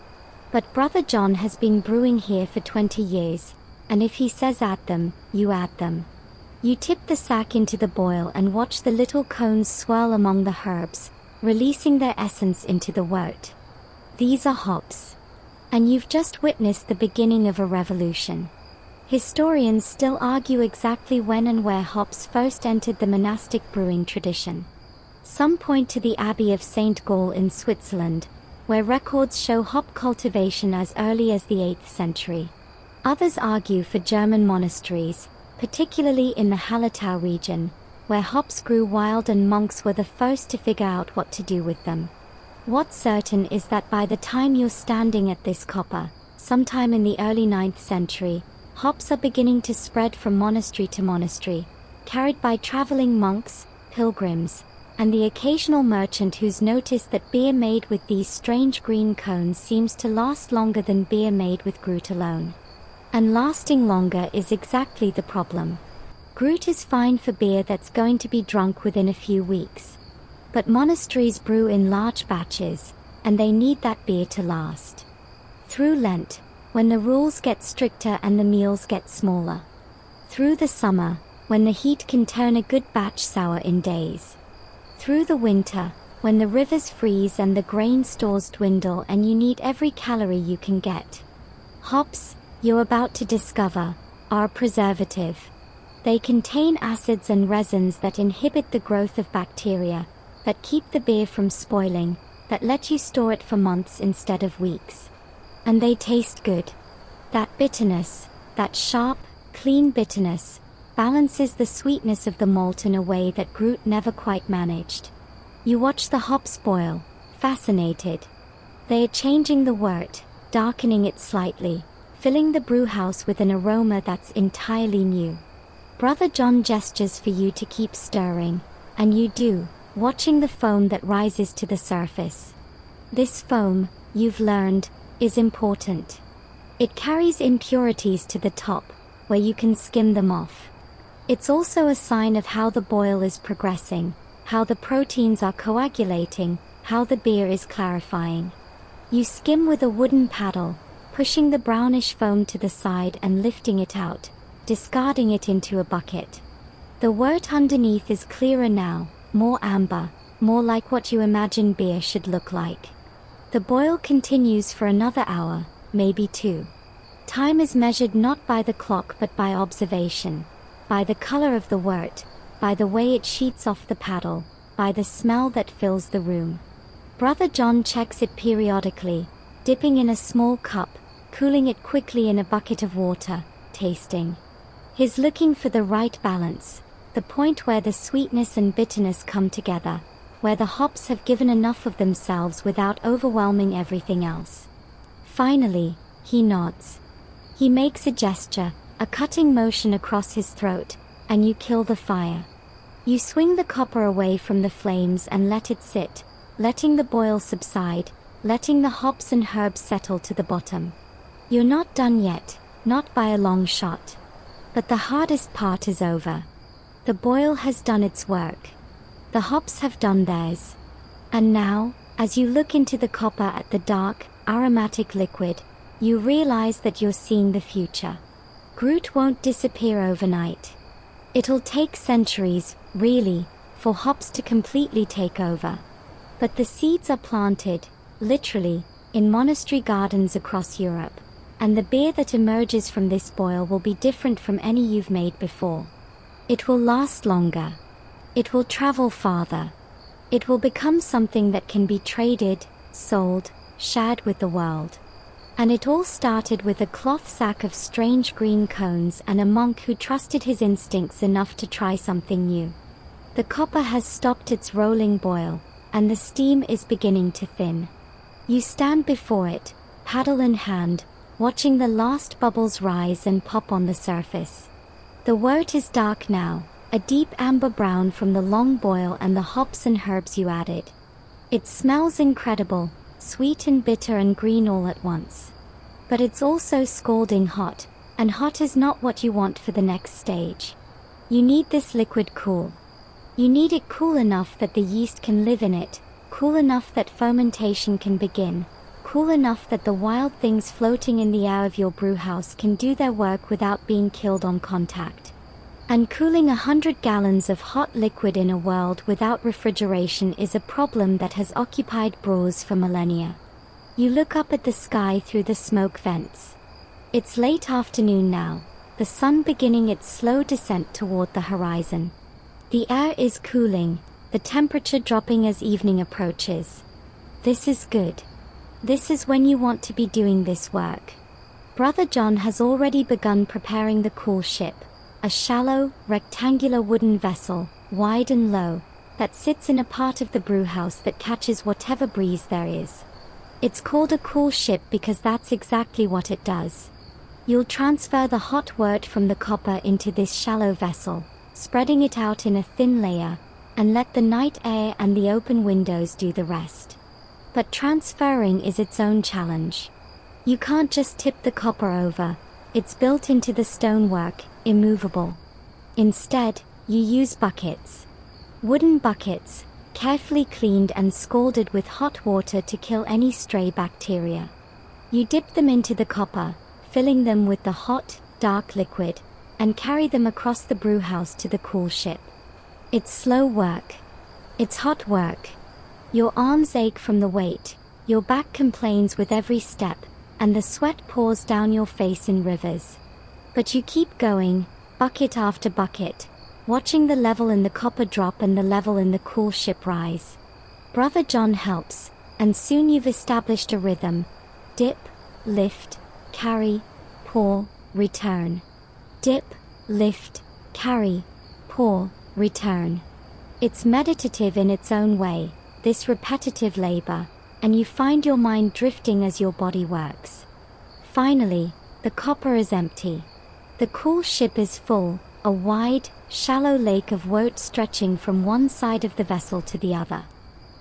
But Brother John has been brewing here for 20 years, and if he says add them, you add them. You tip the sack into the boil and watch the little cones swirl among the herbs, releasing their essence into the wort. These are hops. And you've just witnessed the beginning of a revolution. Historians still argue exactly when and where hops first entered the monastic brewing tradition. Some point to the Abbey of St. Gall in Switzerland, where records show hop cultivation as early as the 8th century. Others argue for German monasteries, particularly in the Hallertau region, where hops grew wild and monks were the first to figure out what to do with them. What's certain is that by the time you're standing at this copper, sometime in the early 9th century, hops are beginning to spread from monastery to monastery, carried by traveling monks, pilgrims, and the occasional merchant who's noticed that beer made with these strange green cones seems to last longer than beer made with Groot alone. And lasting longer is exactly the problem. Groot is fine for beer that's going to be drunk within a few weeks. But monasteries brew in large batches, and they need that beer to last. Through Lent, when the rules get stricter and the meals get smaller. Through the summer, when the heat can turn a good batch sour in days. Through the winter, when the rivers freeze and the grain stores dwindle and you need every calorie you can get. Hops, you're about to discover, are a preservative. They contain acids and resins that inhibit the growth of bacteria, that keep the beer from spoiling, that let you store it for months instead of weeks. And they taste good. That bitterness, that sharp, clean bitterness, balances the sweetness of the malt in a way that Groot never quite managed. You watch the hops boil, fascinated. They are changing the wort, darkening it slightly, filling the brewhouse with an aroma that's entirely new. Brother John gestures for you to keep stirring, and you do, watching the foam that rises to the surface. This foam, you've learned, is important. It carries impurities to the top, where you can skim them off. It's also a sign of how the boil is progressing, how the proteins are coagulating, how the beer is clarifying. You skim with a wooden paddle, pushing the brownish foam to the side and lifting it out, discarding it into a bucket. The wort underneath is clearer now, more amber, more like what you imagine beer should look like. The boil continues for another hour, maybe two. Time is measured not by the clock but by observation, by the color of the wort, by the way it sheets off the paddle, by the smell that fills the room. Brother John checks it periodically, dipping in a small cup, cooling it quickly in a bucket of water, tasting. He's looking for the right balance, the point where the sweetness and bitterness come together, where the hops have given enough of themselves without overwhelming everything else. Finally, he nods. He makes a gesture, a cutting motion across his throat, and you kill the fire. You swing the copper away from the flames and let it sit, letting the boil subside, letting the hops and herbs settle to the bottom. You're not done yet, not by a long shot. But the hardest part is over. The boil has done its work. The hops have done theirs. And now, as you look into the copper at the dark, aromatic liquid, you realize that you're seeing the future. Groot won't disappear overnight. It'll take centuries, really, for hops to completely take over. But the seeds are planted, literally, in monastery gardens across Europe, and the beer that emerges from this boil will be different from any you've made before. It will last longer. It will travel farther. It will become something that can be traded, sold, shared with the world. And it all started with a cloth sack of strange green cones and a monk who trusted his instincts enough to try something new. The copper has stopped its rolling boil, and the steam is beginning to thin. You stand before it, paddle in hand, watching the last bubbles rise and pop on the surface. The wort is dark now, a deep amber brown from the long boil and the hops and herbs you added. It smells incredible, sweet and bitter and green all at once. But it's also scalding hot, and hot is not what you want for the next stage. You need this liquid cool. You need it cool enough that the yeast can live in it, cool enough that fermentation can begin, cool enough that the wild things floating in the air of your brewhouse can do their work without being killed on contact. And cooling 100 gallons of hot liquid in a world without refrigeration is a problem that has occupied brewers for millennia. You look up at the sky through the smoke vents. It's late afternoon now, the sun beginning its slow descent toward the horizon. The air is cooling, the temperature dropping as evening approaches. This is good. This is when you want to be doing this work. Brother John has already begun preparing the cool ship, a shallow, rectangular wooden vessel, wide and low, that sits in a part of the brewhouse that catches whatever breeze there is. It's called a cool ship because that's exactly what it does. You'll transfer the hot wort from the copper into this shallow vessel, spreading it out in a thin layer, and let the night air and the open windows do the rest. But transferring is its own challenge. You can't just tip the copper over. It's built into the stonework, immovable. Instead, you use buckets. Wooden buckets, carefully cleaned and scalded with hot water to kill any stray bacteria. You dip them into the copper, filling them with the hot, dark liquid, and carry them across the brewhouse to the cool ship. It's slow work. It's hot work. Your arms ache from the weight, your back complains with every step, and the sweat pours down your face in rivers. But you keep going, bucket after bucket, watching the level in the copper drop and the level in the cool ship rise. Brother John helps, and soon you've established a rhythm. Dip, lift, carry, pour, return. Dip, lift, carry, pour, return. It's meditative in its own way, this repetitive labor, and you find your mind drifting as your body works. Finally, the copper is empty. The cool ship is full, a wide, shallow lake of wort stretching from one side of the vessel to the other.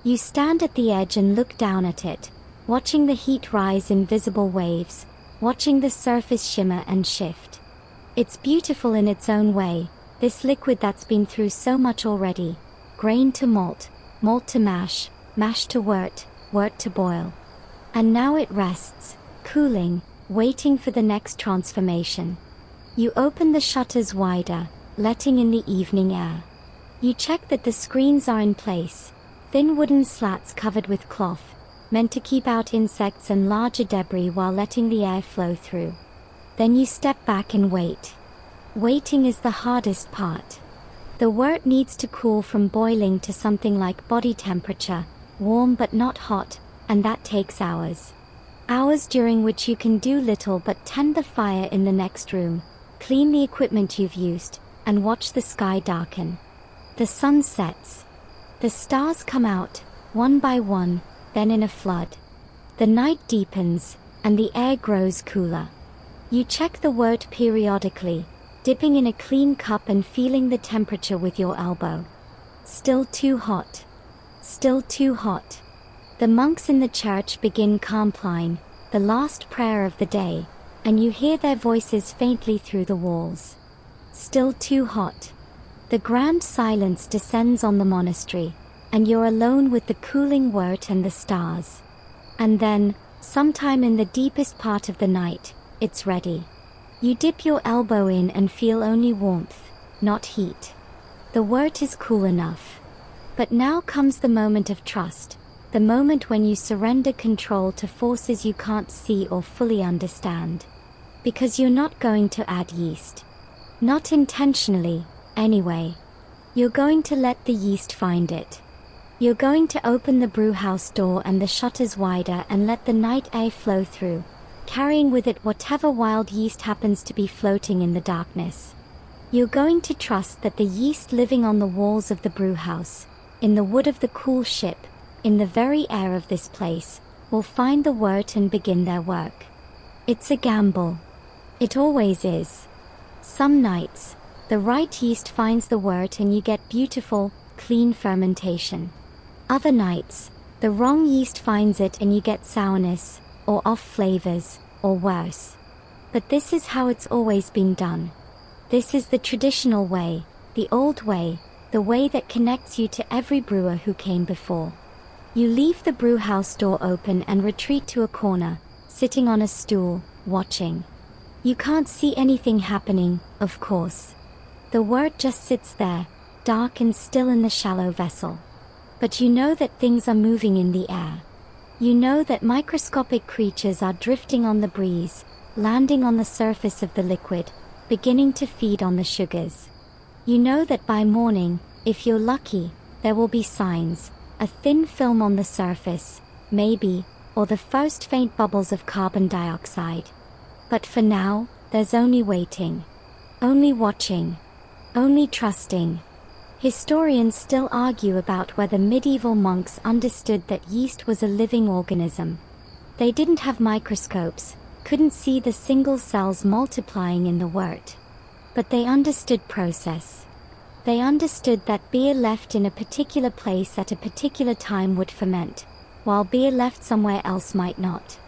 You stand at the edge and look down at it, watching the heat rise in visible waves, watching the surface shimmer and shift. It's beautiful in its own way, This liquid that's been through so much already. Grain to malt, malt to mash, mash to wort, wort to boil. And now it rests, cooling, waiting for the next transformation. You open the shutters wider, letting in the evening air. You check that the screens are in place, thin wooden slats covered with cloth, meant to keep out insects and larger debris while letting the air flow through. Then you step back and wait. Waiting is the hardest part. The wort needs to cool from boiling to something like body temperature, warm but not hot, and that takes hours. Hours during which you can do little but tend the fire in the next room, clean the equipment you've used, and watch the sky darken. The sun sets. The stars come out, one by one, then in a flood. The night deepens, and the air grows cooler. You check the wort periodically, dipping in a clean cup and feeling the temperature with your elbow. Still too hot. Still too hot. The monks in the church begin Compline, the last prayer of the day, and you hear their voices faintly through the walls. Still too hot. The grand silence descends on the monastery, and you're alone with the cooling wort and the stars. And then, sometime in the deepest part of the night, it's ready. You dip your elbow in and feel only warmth, not heat. The wort is cool enough. But now comes the moment of trust, the moment when you surrender control to forces you can't see or fully understand. Because you're not going to add yeast. Not intentionally, anyway. You're going to let the yeast find it. You're going to open the brewhouse door and the shutters wider and let the night air flow through, carrying with it whatever wild yeast happens to be floating in the darkness. You're going to trust that the yeast living on the walls of the brewhouse, in the wood of the cool ship, in the very air of this place, will find the wort and begin their work. It's a gamble. It always is. Some nights, the right yeast finds the wort and you get beautiful, clean fermentation. Other nights, the wrong yeast finds it and you get sourness, or off flavors, or worse. But this is how it's always been done. This is the traditional way, the old way, the way that connects you to every brewer who came before. You leave the brewhouse door open and retreat to a corner, sitting on a stool, watching. You can't see anything happening, of course. The wort just sits there, dark and still in the shallow vessel. But you know that things are moving in the air. You know that microscopic creatures are drifting on the breeze, landing on the surface of the liquid, beginning to feed on the sugars. You know that by morning, if you're lucky, there will be signs, a thin film on the surface, maybe, or the first faint bubbles of carbon dioxide. But for now, there's only waiting. Only watching. Only trusting. Historians still argue about whether medieval monks understood that yeast was a living organism. They didn't have microscopes, couldn't see the single cells multiplying in the wort. But they understood process. They understood that beer left in a particular place at a particular time would ferment, while beer left somewhere else might not.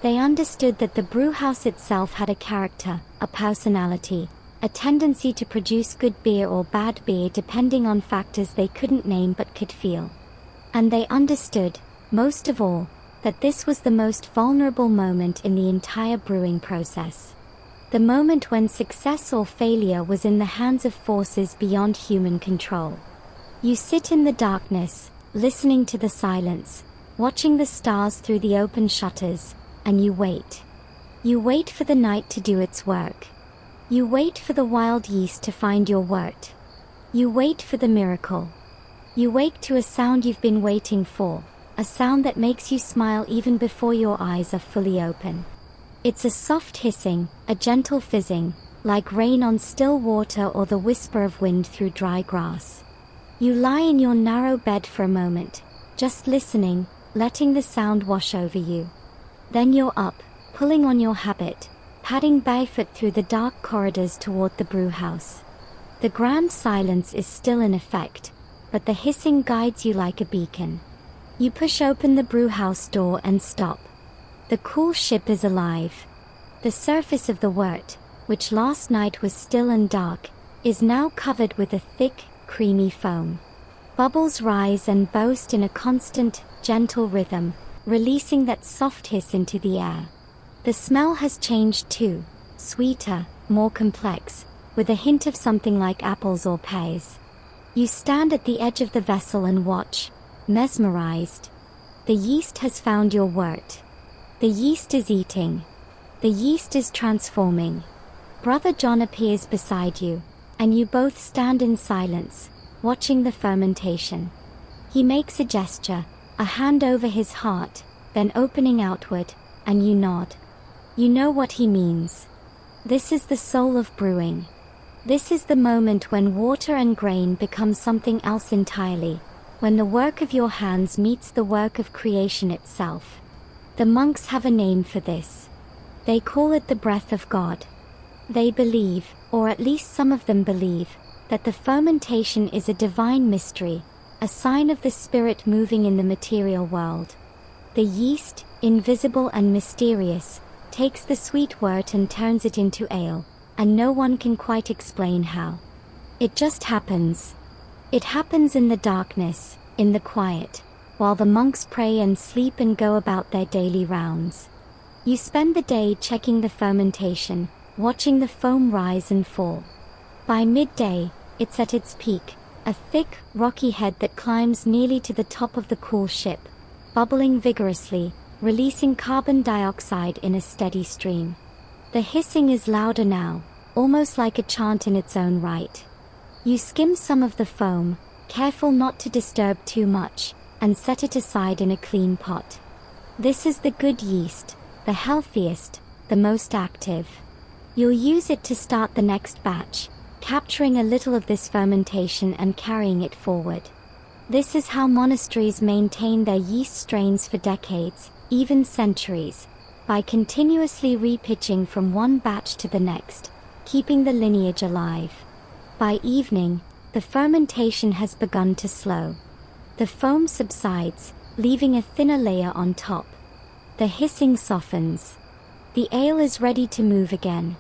They understood that the brewhouse itself had a character, a personality, a tendency to produce good beer or bad beer depending on factors they couldn't name but could feel. And they understood, most of all, that this was the most vulnerable moment in the entire brewing process. The moment when success or failure was in the hands of forces beyond human control. You sit in the darkness, listening to the silence, watching the stars through the open shutters, and you wait. You wait for the night to do its work. You wait for the wild yeast to find your wort. You wait for the miracle. You wake to a sound you've been waiting for, a sound that makes you smile even before your eyes are fully open. It's a soft hissing, a gentle fizzing, like rain on still water or the whisper of wind through dry grass. You lie in your narrow bed for a moment, just listening, letting the sound wash over you. Then you're up, pulling on your habit, padding barefoot through the dark corridors toward the brewhouse. The grand silence is still in effect, but the hissing guides you like a beacon. You push open the brewhouse door and stop. The cool ship is alive. The surface of the wort, which last night was still and dark, is now covered with a thick, creamy foam. Bubbles rise and boast in a constant, gentle rhythm, releasing that soft hiss into the air. The smell has changed too, sweeter, more complex, with a hint of something like apples or pears. You stand at the edge of the vessel and watch, mesmerized. The yeast has found your wort. The yeast is eating. The yeast is transforming. Brother John appears beside you, and you both stand in silence, watching the fermentation. He makes a gesture, a hand over his heart, then opening outward, and you nod. You know what he means. This is the soul of brewing. This is the moment when water and grain become something else entirely, when the work of your hands meets the work of creation itself. The monks have a name for this. They call it the breath of God. They believe, or at least some of them believe, that the fermentation is a divine mystery, a sign of the spirit moving in the material world. The yeast, invisible and mysterious, takes the sweet wort and turns it into ale, and no one can quite explain how. It just happens. It happens in the darkness, in the quiet, while the monks pray and sleep and go about their daily rounds. You spend the day checking the fermentation, watching the foam rise and fall. By midday, it's at its peak, a thick, rocky head that climbs nearly to the top of the cool ship, bubbling vigorously, releasing carbon dioxide in a steady stream. The hissing is louder now, almost like a chant in its own right. You skim some of the foam, careful not to disturb too much, and set it aside in a clean pot. This is the good yeast, the healthiest, the most active. You'll use it to start the next batch, capturing a little of this fermentation and carrying it forward. This is how monasteries maintain their yeast strains for decades, even centuries, by continuously repitching from one batch to the next, keeping the lineage alive. By evening, the fermentation has begun to slow. The foam subsides, leaving a thinner layer on top. The hissing softens. The ale is ready to move again.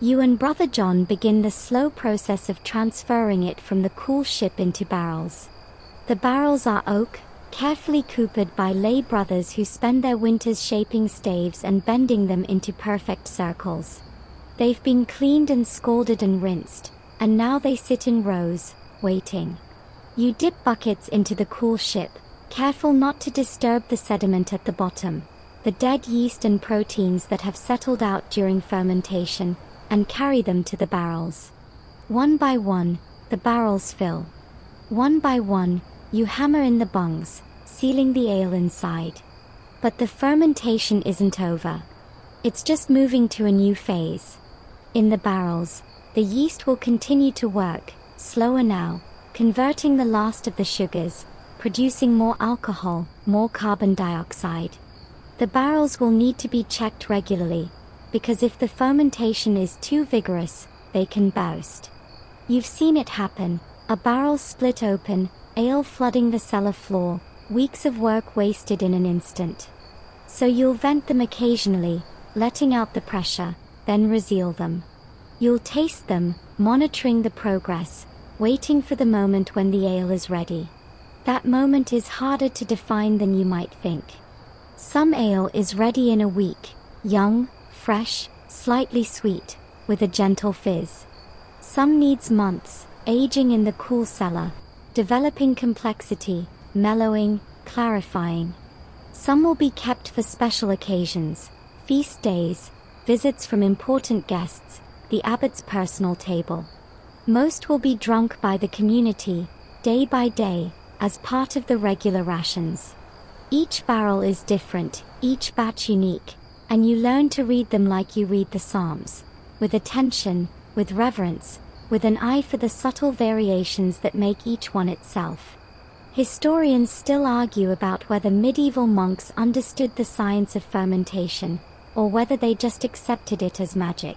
You and Brother John begin the slow process of transferring it from the cool ship into barrels. The barrels are oak, carefully coopered by lay brothers who spend their winters shaping staves and bending them into perfect circles. They've been cleaned and scalded and rinsed, and now they sit in rows, waiting. You dip buckets into the cool ship, careful not to disturb the sediment at the bottom, the dead yeast and proteins that have settled out during fermentation, and carry them to the barrels. One by one, the barrels fill. One by one, you hammer in the bungs, sealing the ale inside. But the fermentation isn't over. It's just moving to a new phase. In the barrels, the yeast will continue to work, slower now, converting the last of the sugars, producing more alcohol, more carbon dioxide. The barrels will need to be checked regularly, because if the fermentation is too vigorous, they can burst. You've seen it happen, a barrel split open, ale flooding the cellar floor, weeks of work wasted in an instant. So you'll vent them occasionally, letting out the pressure, then reseal them. You'll taste them, monitoring the progress, waiting for the moment when the ale is ready. That moment is harder to define than you might think. Some ale is ready in a week, young, fresh, slightly sweet, with a gentle fizz. Some needs months, aging in the cool cellar, developing complexity, mellowing, clarifying. Some will be kept for special occasions, feast days, visits from important guests, the abbot's personal table. Most will be drunk by the community, day by day, as part of the regular rations. Each barrel is different, each batch unique, and you learn to read them like you read the Psalms, with attention, with reverence, with an eye for the subtle variations that make each one itself. Historians still argue about whether medieval monks understood the science of fermentation, or whether they just accepted it as magic.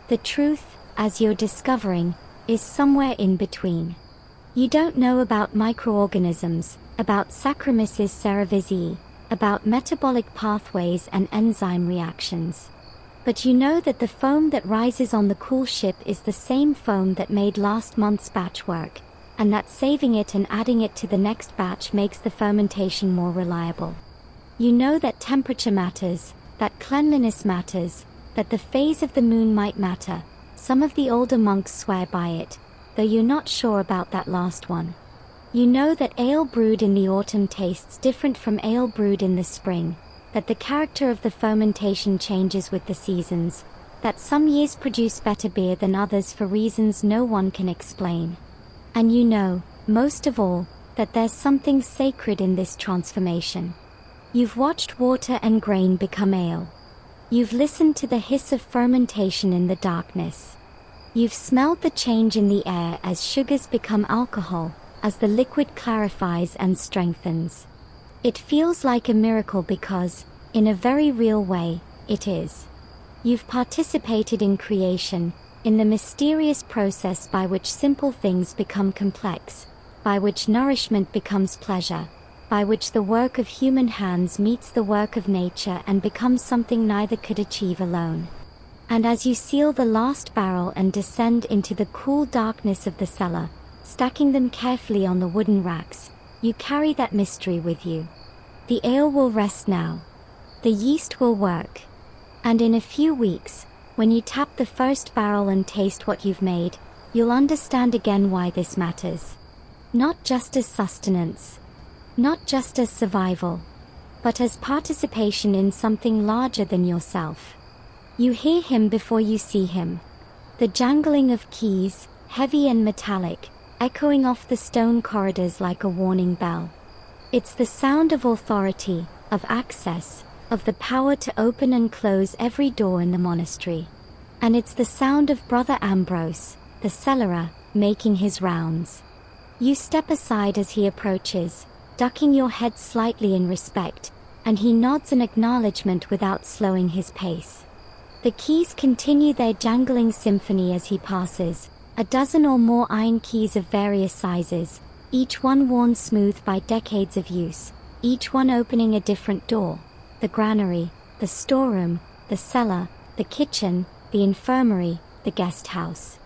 The truth, as you're discovering, is somewhere in between. You don't know about microorganisms, about Saccharomyces cerevisiae, about metabolic pathways and enzyme reactions. But you know that the foam that rises on the cool ship is the same foam that made last month's batch work, and that saving it and adding it to the next batch makes the fermentation more reliable. You know that temperature matters, that cleanliness matters, that the phase of the moon might matter. Some of the older monks swear by it, though you're not sure about that last one. You know that ale brewed in the autumn tastes different from ale brewed in the spring, that the character of the fermentation changes with the seasons, that some years produce better beer than others for reasons no one can explain. And you know, most of all, that there's something sacred in this transformation. You've watched water and grain become ale. You've listened to the hiss of fermentation in the darkness. You've smelled the change in the air as sugars become alcohol, as the liquid clarifies and strengthens. It feels like a miracle because, in a very real way, it is. You've participated in creation, in the mysterious process by which simple things become complex, by which nourishment becomes pleasure, by which the work of human hands meets the work of nature and becomes something neither could achieve alone. And as you seal the last barrel and descend into the cool darkness of the cellar, stacking them carefully on the wooden racks, you carry that mystery with you. The ale will rest now. The yeast will work. And in a few weeks, when you tap the first barrel and taste what you've made, you'll understand again why this matters. Not just as sustenance, not just as survival, but as participation in something larger than yourself. You hear him before you see him. The jangling of keys, heavy and metallic, echoing off the stone corridors like a warning bell. It's the sound of authority, of access, of the power to open and close every door in the monastery. And it's the sound of Brother Ambrose, the cellarer, making his rounds. You step aside as he approaches, ducking your head slightly in respect, and he nods an acknowledgement without slowing his pace. The keys continue their jangling symphony as he passes, a dozen or more iron keys of various sizes, each one worn smooth by decades of use, each one opening a different door: the granary, the storeroom, the cellar, the kitchen, the infirmary, the guest house.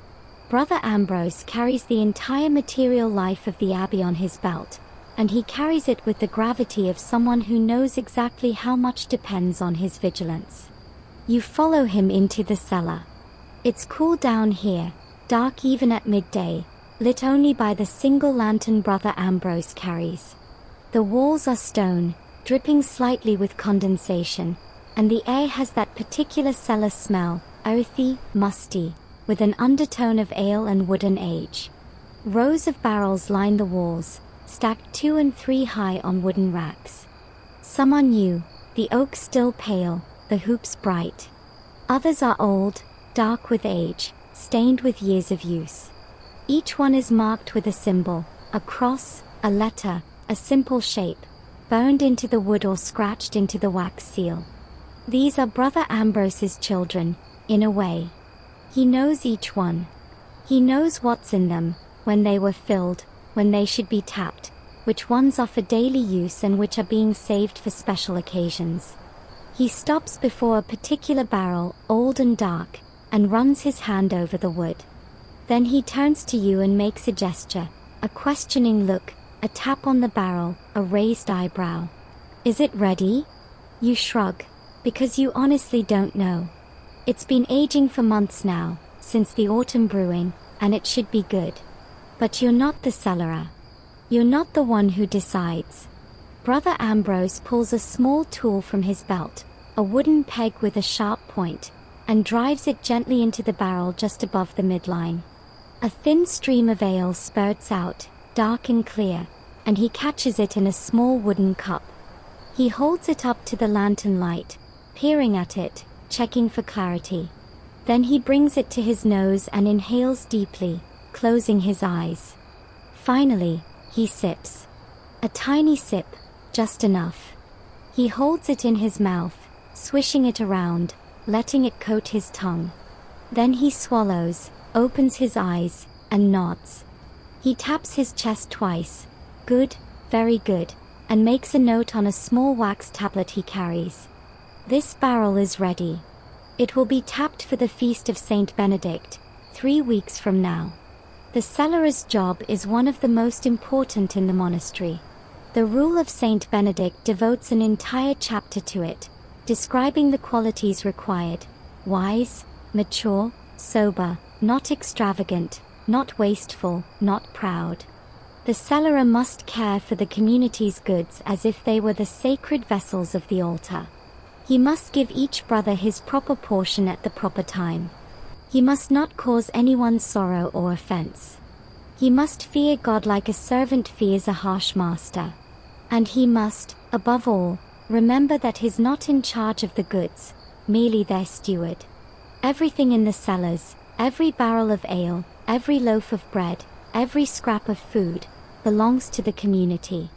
Brother Ambrose carries the entire material life of the abbey on his belt, and he carries it with the gravity of someone who knows exactly how much depends on his vigilance. You follow him into the cellar. It's cool down here, dark even at midday, lit only by the single lantern Brother Ambrose carries. The walls are stone, dripping slightly with condensation, and the air has that particular cellar smell, earthy, musty, with an undertone of ale and wooden age. Rows of barrels line the walls, stacked 2 and 3 high on wooden racks. Some are new, the oak still pale, the hoops bright. Others are old, dark with age, stained with years of use. Each one is marked with a symbol, a cross, a letter, a simple shape, burned into the wood or scratched into the wax seal. These are Brother Ambrose's children, in a way. He knows each one. He knows what's in them, when they were filled, when they should be tapped, which ones are for daily use and which are being saved for special occasions. He stops before a particular barrel, old and dark, and runs his hand over the wood. Then he turns to you and makes a gesture, a questioning look, a tap on the barrel, a raised eyebrow. Is it ready? You shrug, because you honestly don't know. It's been aging for months now, since the autumn brewing, and it should be good. But you're not the cellarer. You're not the one who decides. Brother Ambrose pulls a small tool from his belt, a wooden peg with a sharp point, and drives it gently into the barrel just above the midline. A thin stream of ale spurts out, dark and clear, and he catches it in a small wooden cup. He holds it up to the lantern light, peering at it, checking for clarity. Then he brings it to his nose and inhales deeply, closing his eyes. Finally, he sips. A tiny sip, just enough. He holds it in his mouth, swishing it around, letting it coat his tongue. Then he swallows, opens his eyes, and nods. He taps his chest twice. Good, very good, and makes a note on a small wax tablet he carries. This barrel is ready. It will be tapped for the feast of Saint Benedict, 3 weeks from now. The cellarer's job is one of the most important in the monastery. The Rule of Saint Benedict devotes an entire chapter to it, describing the qualities required: wise, mature, sober, not extravagant, not wasteful, not proud. The cellarer must care for the community's goods as if they were the sacred vessels of the altar. He must give each brother his proper portion at the proper time. He must not cause anyone sorrow or offense. He must fear God like a servant fears a harsh master. And he must, above all, remember that he's not in charge of the goods, merely their steward. Everything in the cellars, every barrel of ale, every loaf of bread, every scrap of food, belongs to the community.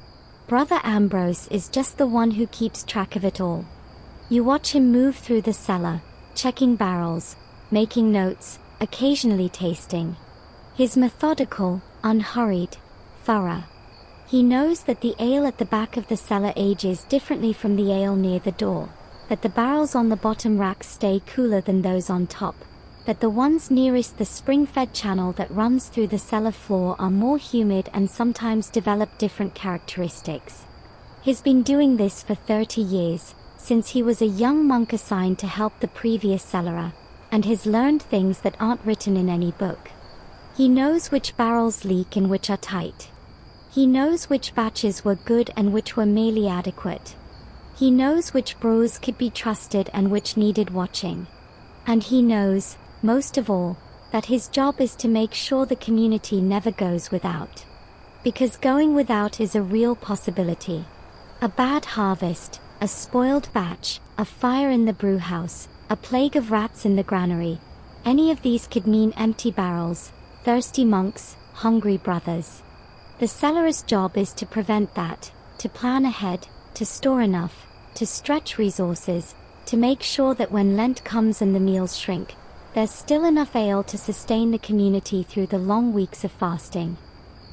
Brother Ambrose is just the one who keeps track of it all. You watch him move through the cellar, checking barrels, making notes, occasionally tasting. He's methodical, unhurried, thorough. He knows that the ale at the back of the cellar ages differently from the ale near the door, that the barrels on the bottom racks stay cooler than those on top, that the ones nearest the spring-fed channel that runs through the cellar floor are more humid and sometimes develop different characteristics. He's been doing this for 30 years, since he was a young monk assigned to help the previous cellarer, and has learned things that aren't written in any book. He knows which barrels leak and which are tight. He knows which batches were good and which were merely adequate. He knows which brewers could be trusted and which needed watching. And he knows, most of all, that his job is to make sure the community never goes without. Because going without is a real possibility. A bad harvest, a spoiled batch, a fire in the brew house, a plague of rats in the granary, any of these could mean empty barrels, thirsty monks, hungry brothers. The cellarer's job is to prevent that, to plan ahead, to store enough, to stretch resources, to make sure that when Lent comes and the meals shrink, there's still enough ale to sustain the community through the long weeks of fasting.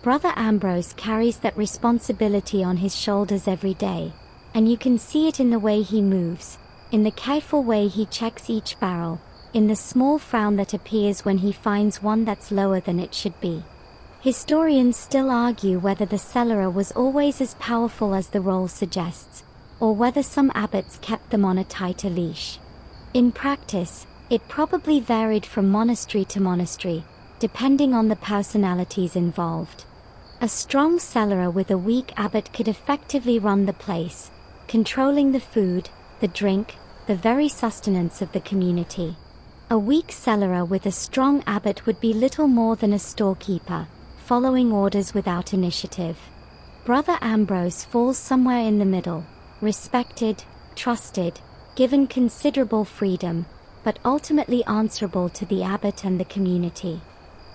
Brother Ambrose carries that responsibility on his shoulders every day, and you can see it in the way he moves, in the careful way he checks each barrel, in the small frown that appears when he finds one that's lower than it should be. Historians still argue whether the cellarer was always as powerful as the role suggests, or whether some abbots kept them on a tighter leash. In practice, it probably varied from monastery to monastery, depending on the personalities involved. A strong cellarer with a weak abbot could effectively run the place, controlling the food, the drink, the very sustenance of the community. A weak cellarer with a strong abbot would be little more than a storekeeper, following orders without initiative. Brother Ambrose falls somewhere in the middle, respected, trusted, given considerable freedom, but ultimately answerable to the abbot and the community.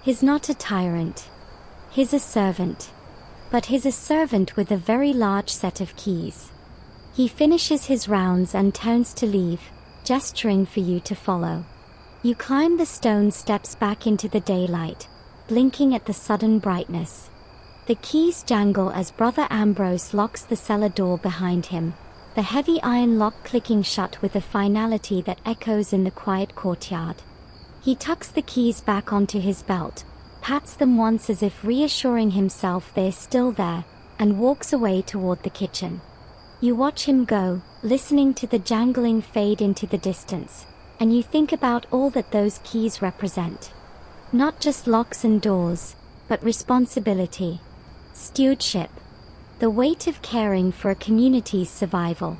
He's not a tyrant. He's a servant. But he's a servant with a very large set of keys. He finishes his rounds and turns to leave, gesturing for you to follow. You climb the stone steps back into the daylight, blinking at the sudden brightness. The keys jangle as Brother Ambrose locks the cellar door behind him, the heavy iron lock clicking shut with a finality that echoes in the quiet courtyard. He tucks the keys back onto his belt, pats them once as if reassuring himself they're still there, and walks away toward the kitchen. You watch him go, listening to the jangling fade into the distance, and you think about all that those keys represent. Not just locks and doors, but responsibility, stewardship, the weight of caring for a community's survival.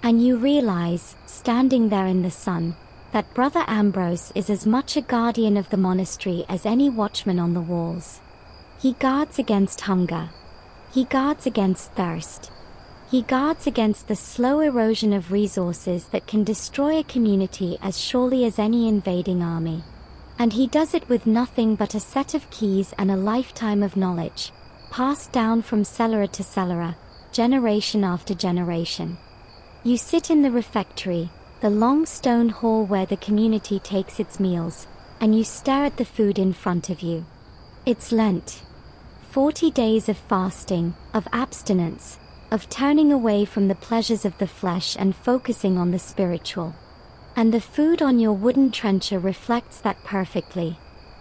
And you realize, standing there in the sun, that Brother Ambrose is as much a guardian of the monastery as any watchman on the walls. He guards against hunger. He guards against thirst. He guards against the slow erosion of resources that can destroy a community as surely as any invading army. And he does it with nothing but a set of keys and a lifetime of knowledge, passed down from cellarer to cellarer, generation after generation. You sit in the refectory, the long stone hall where the community takes its meals, and you stare at the food in front of you. It's Lent. 40 days of fasting, of abstinence, of turning away from the pleasures of the flesh and focusing on the spiritual. And the food on your wooden trencher reflects that perfectly.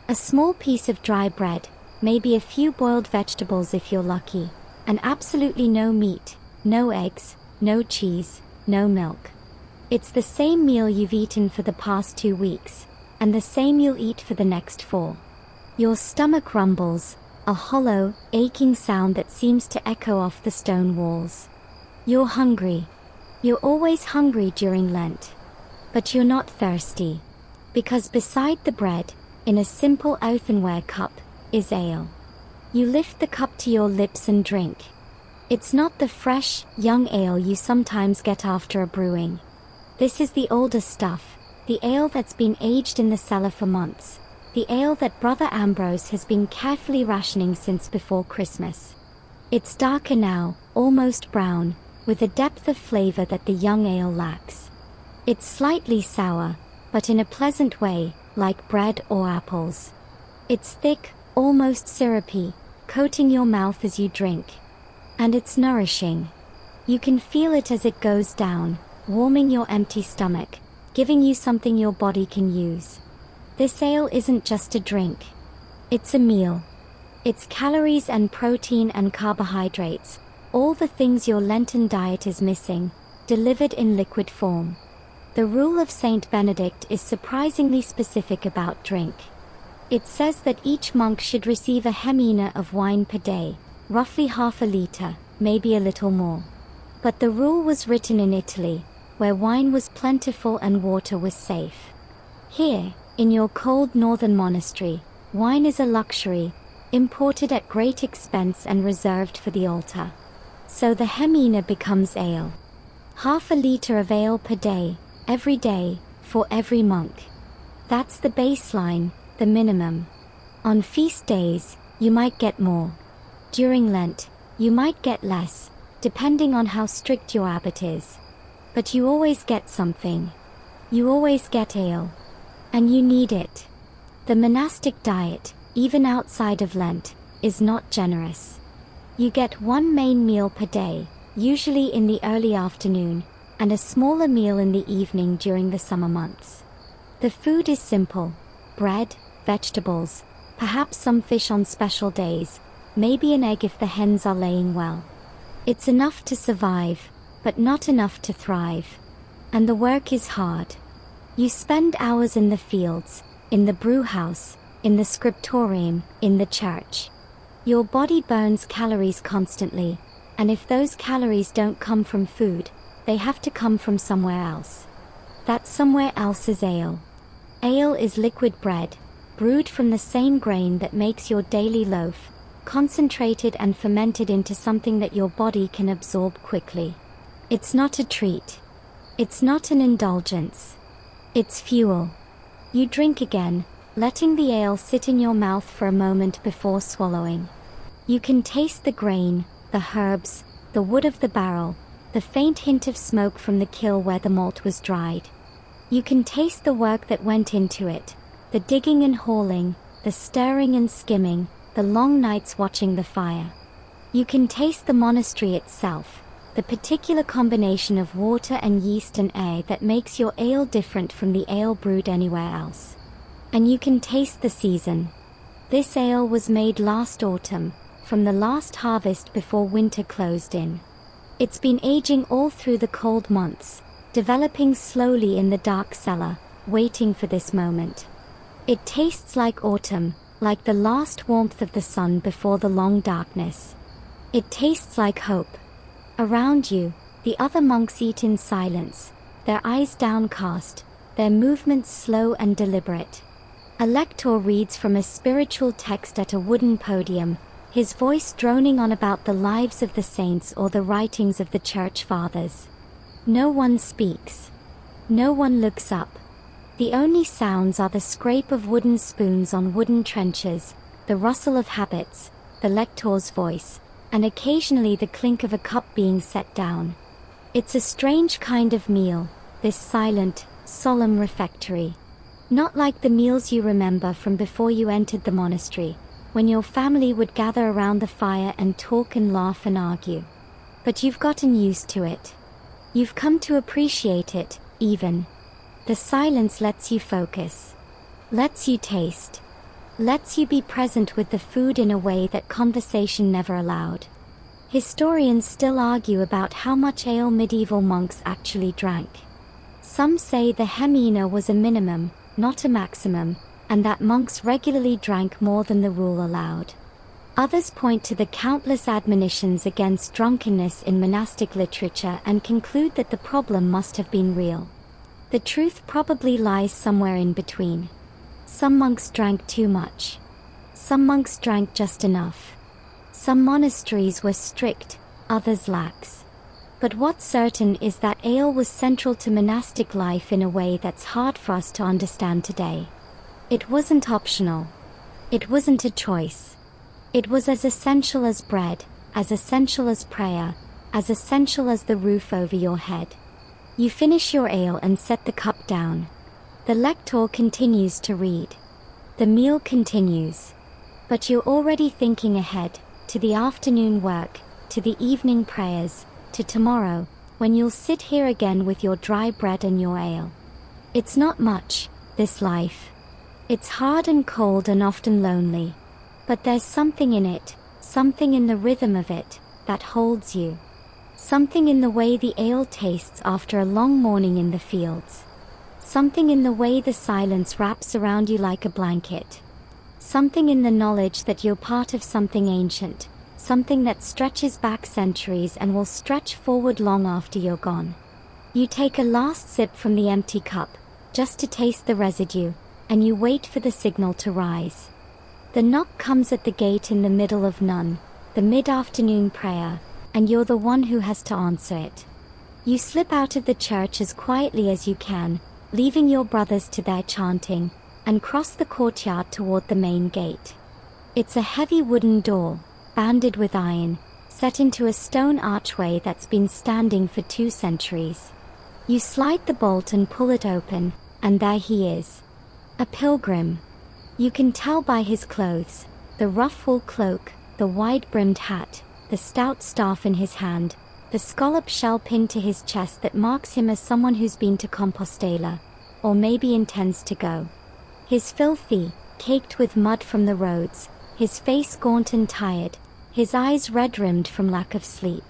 A small piece of dry bread, maybe a few boiled vegetables if you're lucky, and absolutely no meat, no eggs, no cheese, no milk. It's the same meal you've eaten for the past 2 weeks, and the same you'll eat for the next 4. Your stomach rumbles, a hollow, aching sound that seems to echo off the stone walls. You're hungry. You're always hungry during Lent. But you're not thirsty. Because beside the bread, in a simple earthenware cup, is ale. You lift the cup to your lips and drink. It's not the fresh, young ale you sometimes get after a brewing. This is the older stuff, the ale that's been aged in the cellar for months, the ale that Brother Ambrose has been carefully rationing since before Christmas. It's darker now, almost brown, with a depth of flavor that the young ale lacks. It's slightly sour, but in a pleasant way, like bread or apples. It's thick, almost syrupy, coating your mouth as you drink. And it's nourishing. You can feel it as it goes down, warming your empty stomach, giving you something your body can use. This ale isn't just a drink. It's a meal. It's calories and protein and carbohydrates, all the things your Lenten diet is missing, delivered in liquid form. The rule of Saint Benedict is surprisingly specific about drink. It says that each monk should receive a hemina of wine per day, roughly half a liter, maybe a little more. But the rule was written in Italy, where wine was plentiful and water was safe. Here, in your cold northern monastery, wine is a luxury, imported at great expense and reserved for the altar. So the hemina becomes ale. Half a liter of ale per day, every day, for every monk. That's the baseline, the minimum. On feast days, you might get more. During Lent, you might get less, depending on how strict your abbot is. But you always get something. You always get ale. And you need it. The monastic diet, even outside of Lent, is not generous. You get one main meal per day, usually in the early afternoon, and a smaller meal in the evening during the summer months. The food is simple: bread, vegetables, perhaps some fish on special days, maybe an egg if the hens are laying well. It's enough to survive, but not enough to thrive. And the work is hard. You spend hours in the fields, in the brew house, in the scriptorium, in the church. Your body burns calories constantly, and if those calories don't come from food, they have to come from somewhere else. That somewhere else is ale. Ale is liquid bread, brewed from the same grain that makes your daily loaf, concentrated and fermented into something that your body can absorb quickly. It's not a treat. It's not an indulgence. It's fuel. You drink again, letting the ale sit in your mouth for a moment before swallowing. You can taste the grain, the herbs, the wood of the barrel, the faint hint of smoke from the kiln where the malt was dried. You can taste the work that went into it, the digging and hauling, the stirring and skimming, the long nights watching the fire. You can taste the monastery itself, the particular combination of water and yeast and air that makes your ale different from the ale brewed anywhere else. And you can taste the season. This ale was made last autumn, from the last harvest before winter closed in. It's been aging all through the cold months, developing slowly in the dark cellar, waiting for this moment. It tastes like autumn, like the last warmth of the sun before the long darkness. It tastes like hope. Around you, the other monks eat in silence, their eyes downcast, their movements slow and deliberate. A lector reads from a spiritual text at a wooden podium, his voice droning on about the lives of the saints or the writings of the church fathers. No one speaks. No one looks up. The only sounds are the scrape of wooden spoons on wooden trenchers, the rustle of habits, the lector's voice, and occasionally the clink of a cup being set down. It's a strange kind of meal, this silent, solemn refectory. Not like the meals you remember from before you entered the monastery, when your family would gather around the fire and talk and laugh and argue. But you've gotten used to it. You've come to appreciate it, even. The silence lets you focus, lets you taste, lets you be present with the food in a way that conversation never allowed. Historians still argue about how much ale medieval monks actually drank. Some say the hemina was a minimum, not a maximum, and that monks regularly drank more than the rule allowed. Others point to the countless admonitions against drunkenness in monastic literature and conclude that the problem must have been real. The truth probably lies somewhere in between. Some monks drank too much. Some monks drank just enough. Some monasteries were strict, others lax. But what's certain is that ale was central to monastic life in a way that's hard for us to understand today. It wasn't optional. It wasn't a choice. It was as essential as bread, as essential as prayer, as essential as the roof over your head. You finish your ale and set the cup down. The lector continues to read. The meal continues. But you're already thinking ahead, to the afternoon work, to the evening prayers, to tomorrow, when you'll sit here again with your dry bread and your ale. It's not much, this life. It's hard and cold and often lonely. But there's something in it, something in the rhythm of it, that holds you. Something in the way the ale tastes after a long morning in the fields. Something in the way the silence wraps around you like a blanket. Something in the knowledge that you're part of something ancient, something that stretches back centuries and will stretch forward long after you're gone. You take a last sip from the empty cup, just to taste the residue, and you wait for the signal to rise. The knock comes at the gate in the middle of none, the mid-afternoon prayer, and you're the one who has to answer it. You slip out of the church as quietly as you can, leaving your brothers to their chanting, and cross the courtyard toward the main gate. It's a heavy wooden door, banded with iron, set into a stone archway that's been standing for 2 centuries. You slide the bolt and pull it open, and there he is. A pilgrim. You can tell by his clothes, the rough wool cloak, the wide-brimmed hat, the stout staff in his hand, the scallop shell pinned to his chest that marks him as someone who's been to Compostela, or maybe intends to go. His filthy, caked with mud from the roads, his face gaunt and tired, his eyes red-rimmed from lack of sleep.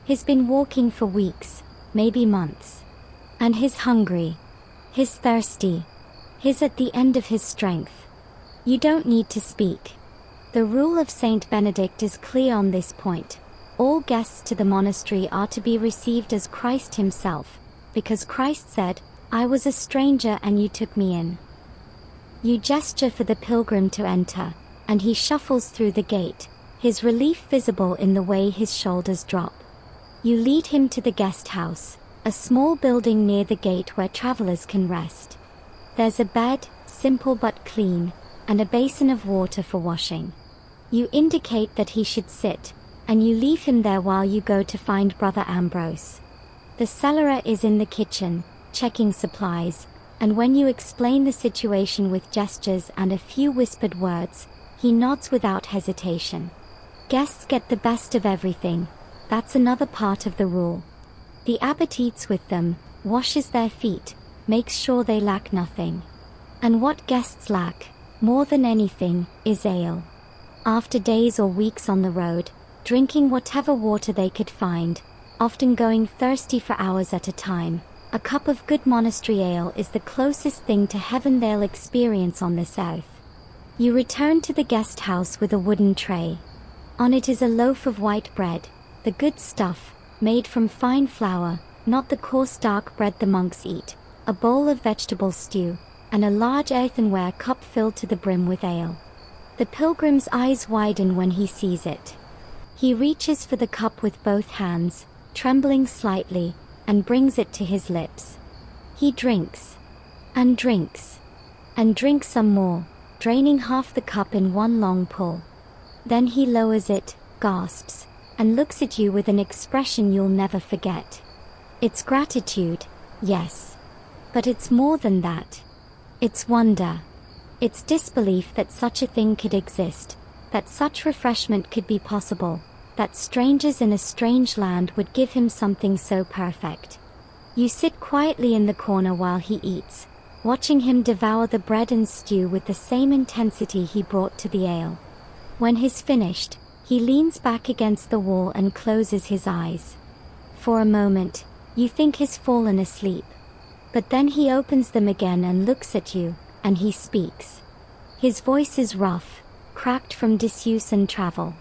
He's been walking for weeks, maybe months. And he's hungry. He's thirsty. He's at the end of his strength. You don't need to speak. The rule of Saint Benedict is clear on this point. All guests to the monastery are to be received as Christ himself, because Christ said, "I was a stranger and you took me in." You gesture for the pilgrim to enter, and he shuffles through the gate, his relief visible in the way his shoulders drop. You lead him to the guest house, a small building near the gate where travelers can rest. There's a bed, simple but clean, and a basin of water for washing. You indicate that he should sit, and you leave him there while you go to find Brother Ambrose. The cellarer is in the kitchen, checking supplies, and when you explain the situation with gestures and a few whispered words, he nods without hesitation. Guests get the best of everything. That's another part of the rule. The abbot eats with them, washes their feet, makes sure they lack nothing. And what guests lack, more than anything, is ale. After days or weeks on the road, drinking whatever water they could find, often going thirsty for hours at a time, a cup of good monastery ale is the closest thing to heaven they'll experience on this earth. You return to the guest house with a wooden tray. On it is a loaf of white bread, the good stuff, made from fine flour, not the coarse dark bread the monks eat, a bowl of vegetable stew, and a large earthenware cup filled to the brim with ale. The pilgrim's eyes widen when he sees it. He reaches for the cup with both hands, trembling slightly, and brings it to his lips. He drinks, and drinks, and drinks some more, draining half the cup in one long pull. Then he lowers it, gasps, and looks at you with an expression you'll never forget. It's gratitude, yes. But it's more than that. It's wonder. It's disbelief that such a thing could exist, that such refreshment could be possible, that strangers in a strange land would give him something so perfect. You sit quietly in the corner while he eats, watching him devour the bread and stew with the same intensity he brought to the ale. When he's finished, he leans back against the wall and closes his eyes. For a moment, you think he's fallen asleep. But then he opens them again and looks at you, and he speaks. His voice is rough, cracked from disuse and travel.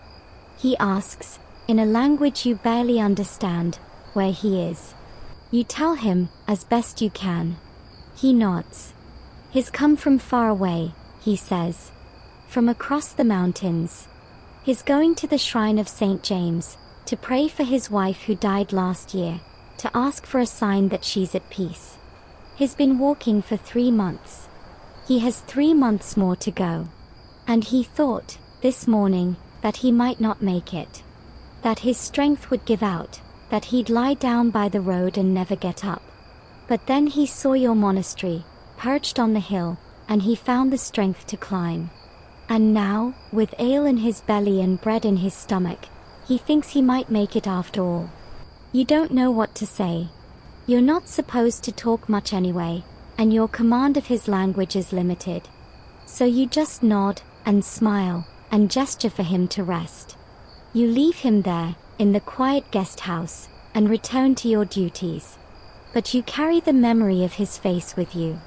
He asks, in a language you barely understand, where he is. You tell him, as best you can. He nods. He's come from far away, he says. From across the mountains. He's going to the shrine of St. James, to pray for his wife who died last year, to ask for a sign that she's at peace. He's been walking for 3 months. He has 3 months more to go. And he thought, this morning, that he might not make it. That his strength would give out, that he'd lie down by the road and never get up. But then he saw your monastery, perched on the hill, and he found the strength to climb. And now, with ale in his belly and bread in his stomach, he thinks he might make it after all. You don't know what to say. You're not supposed to talk much anyway, and your command of his language is limited. So you just nod, and smile, and gesture for him to rest. You leave him there, in the quiet guest house, and return to your duties. But you carry the memory of his face with you.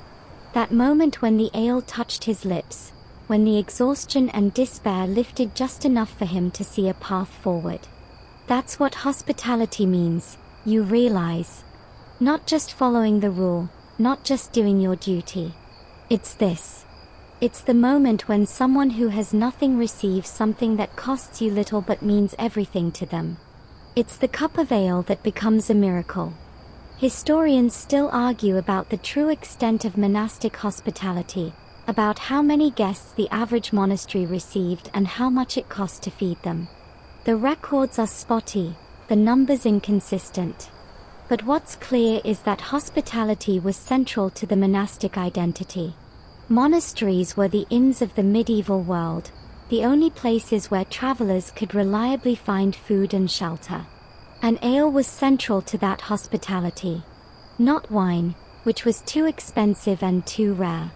That moment when the ale touched his lips, when the exhaustion and despair lifted just enough for him to see a path forward. That's what hospitality means, you realize. Not just following the rule, not just doing your duty. It's this. It's the moment when someone who has nothing receives something that costs you little but means everything to them. It's the cup of ale that becomes a miracle. Historians still argue about the true extent of monastic hospitality, about how many guests the average monastery received and how much it cost to feed them. The records are spotty, the numbers inconsistent. But what's clear is that hospitality was central to the monastic identity. Monasteries were the inns of the medieval world, the only places where travelers could reliably find food and shelter. And ale was central to that hospitality. Not wine, which was too expensive and too rare.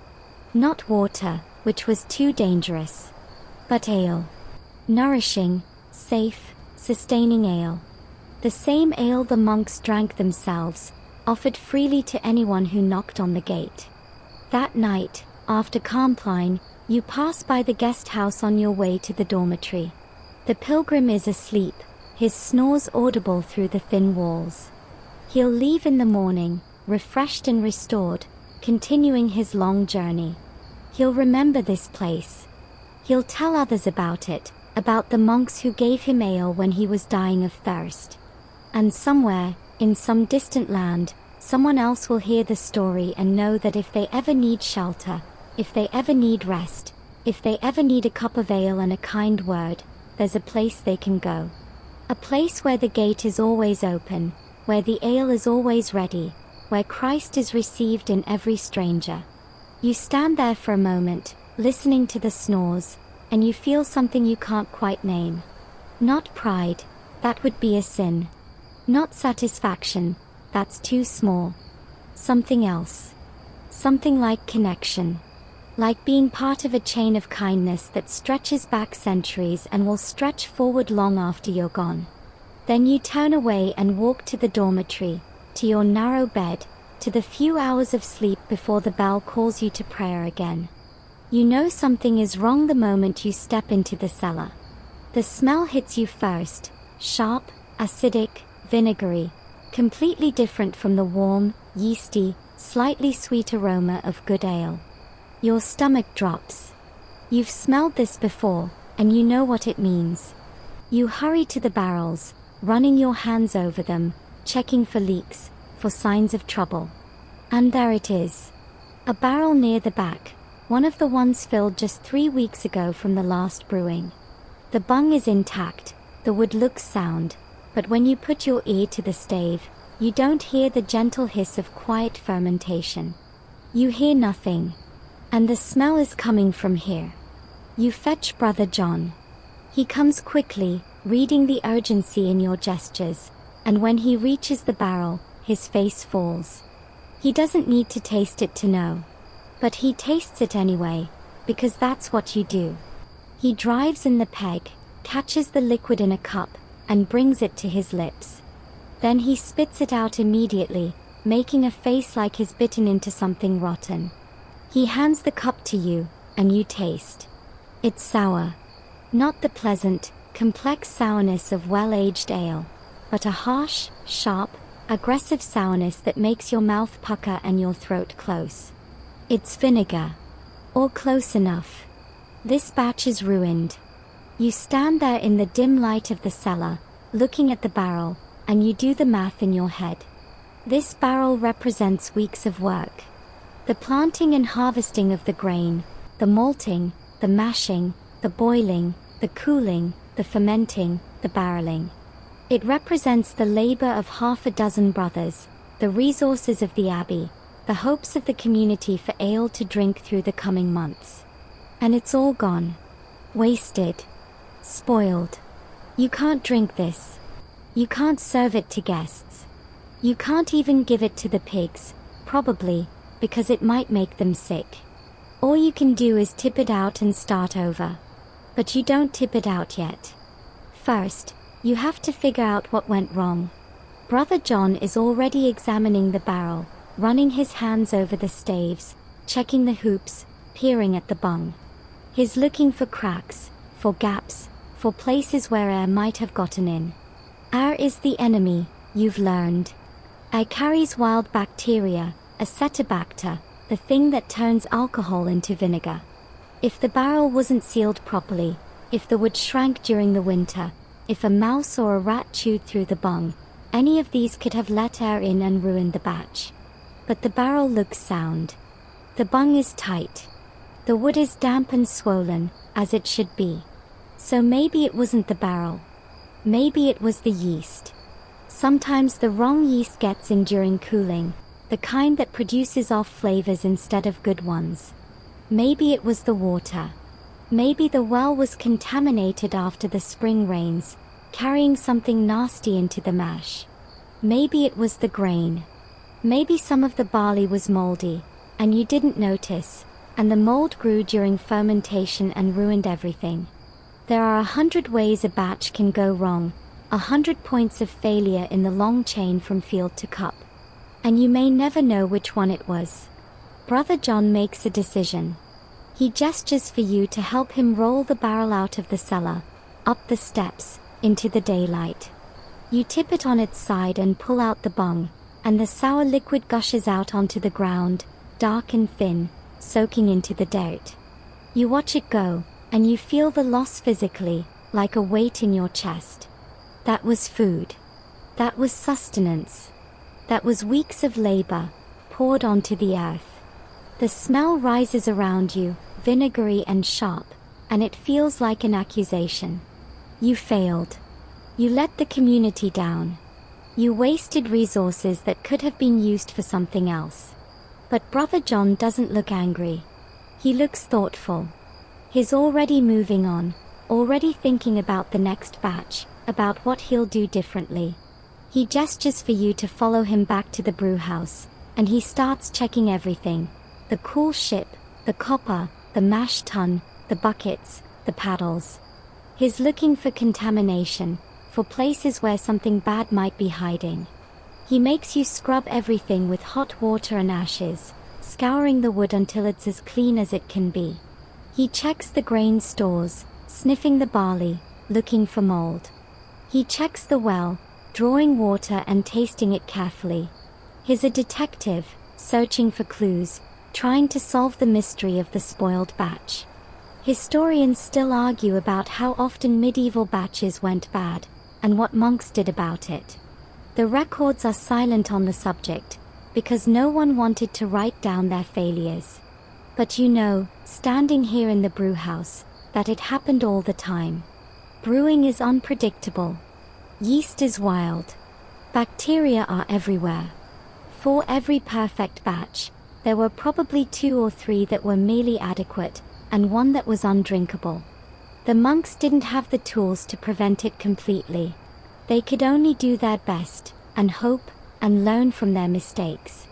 Not water, which was too dangerous. But ale. Nourishing, safe, sustaining ale. The same ale the monks drank themselves, offered freely to anyone who knocked on the gate. That night, after Compline, you pass by the guest house on your way to the dormitory. The pilgrim is asleep, his snores audible through the thin walls. He'll leave in the morning, refreshed and restored, continuing his long journey. He'll remember this place. He'll tell others about it, about the monks who gave him ale when he was dying of thirst. And somewhere, in some distant land, someone else will hear the story and know that if they ever need shelter, if they ever need rest, if they ever need a cup of ale and a kind word, there's a place they can go. A place where the gate is always open, where the ale is always ready, where Christ is received in every stranger. You stand there for a moment, listening to the snores, and you feel something you can't quite name. Not pride, that would be a sin. Not satisfaction, that's too small. Something else. Something like connection. Like being part of a chain of kindness that stretches back centuries and will stretch forward long after you're gone. Then you turn away and walk to the dormitory, to your narrow bed, to the few hours of sleep before the bell calls you to prayer again. You know something is wrong the moment you step into the cellar. The smell hits you first, sharp, acidic, vinegary, completely different from the warm, yeasty, slightly sweet aroma of good ale. Your stomach drops. You've smelled this before, and you know what it means. You hurry to the barrels, running your hands over them, checking for leaks, for signs of trouble. And there it is. A barrel near the back, one of the ones filled just 3 weeks ago from the last brewing. The bung is intact, the wood looks sound, but when you put your ear to the stave, you don't hear the gentle hiss of quiet fermentation. You hear nothing. And the smell is coming from here. You fetch Brother John. He comes quickly, reading the urgency in your gestures, and when he reaches the barrel, his face falls. He doesn't need to taste it to know. But he tastes it anyway, because that's what you do. He drives in the peg, catches the liquid in a cup, and brings it to his lips. Then he spits it out immediately, making a face like he's bitten into something rotten. He hands the cup to you, and you taste. It's sour. Not the pleasant, complex sourness of well-aged ale, but a harsh, sharp, aggressive sourness that makes your mouth pucker and your throat close. It's vinegar. Or close enough. This batch is ruined. You stand there in the dim light of the cellar, looking at the barrel, and you do the math in your head. This barrel represents weeks of work. The planting and harvesting of the grain, the malting, the mashing, the boiling, the cooling, the fermenting, the barreling. It represents the labor of half a dozen brothers, the resources of the abbey, the hopes of the community for ale to drink through the coming months. And it's all gone. Wasted. Spoiled. You can't drink this. You can't serve it to guests. You can't even give it to the pigs, probably, because it might make them sick. All you can do is tip it out and start over. But you don't tip it out yet. First, you have to figure out what went wrong. Brother John is already examining the barrel, running his hands over the staves, checking the hoops, peering at the bung. He's looking for cracks, for gaps, for places where air might have gotten in. Air is the enemy, you've learned. Air carries wild bacteria, acetobacter, the thing that turns alcohol into vinegar. If the barrel wasn't sealed properly, if the wood shrank during the winter, if a mouse or a rat chewed through the bung, any of these could have let air in and ruined the batch. But the barrel looks sound. The bung is tight. The wood is damp and swollen, as it should be. So maybe it wasn't the barrel. Maybe it was the yeast. Sometimes the wrong yeast gets in during cooling, the kind that produces off flavors instead of good ones. Maybe it was the water. Maybe the well was contaminated after the spring rains, carrying something nasty into the mash. Maybe it was the grain. Maybe some of the barley was moldy, and you didn't notice, and the mold grew during fermentation and ruined everything. There are 100 ways a batch can go wrong, 100 points of failure in the long chain from field to cup. And you may never know which one it was. Brother John makes a decision. He gestures for you to help him roll the barrel out of the cellar, up the steps, into the daylight. You tip it on its side and pull out the bung, and the sour liquid gushes out onto the ground, dark and thin, soaking into the dirt. You watch it go, and you feel the loss physically, like a weight in your chest. That was food. That was sustenance. That was weeks of labor, poured onto the earth. The smell rises around you, vinegary and sharp, and it feels like an accusation. You failed. You let the community down. You wasted resources that could have been used for something else. But Brother John doesn't look angry. He looks thoughtful. He's already moving on, already thinking about the next batch, about what he'll do differently. He gestures for you to follow him back to the brew house, and he starts checking everything. The cool ship, the copper, the mash tun, the buckets, the paddles. He's looking for contamination, for places where something bad might be hiding. He makes you scrub everything with hot water and ashes, scouring the wood until it's as clean as it can be. He checks the grain stores, sniffing the barley, looking for mold. He checks the well, drawing water and tasting it carefully. He's a detective, searching for clues, trying to solve the mystery of the spoiled batch. Historians still argue about how often medieval batches went bad, and what monks did about it. The records are silent on the subject, because no one wanted to write down their failures. But you know, standing here in the brew house, that it happened all the time. Brewing is unpredictable. Yeast is wild. Bacteria are everywhere. For every perfect batch, there were probably 2 or 3 that were merely adequate, and one that was undrinkable. The monks didn't have the tools to prevent it completely. They could only do their best, and hope, and learn from their mistakes.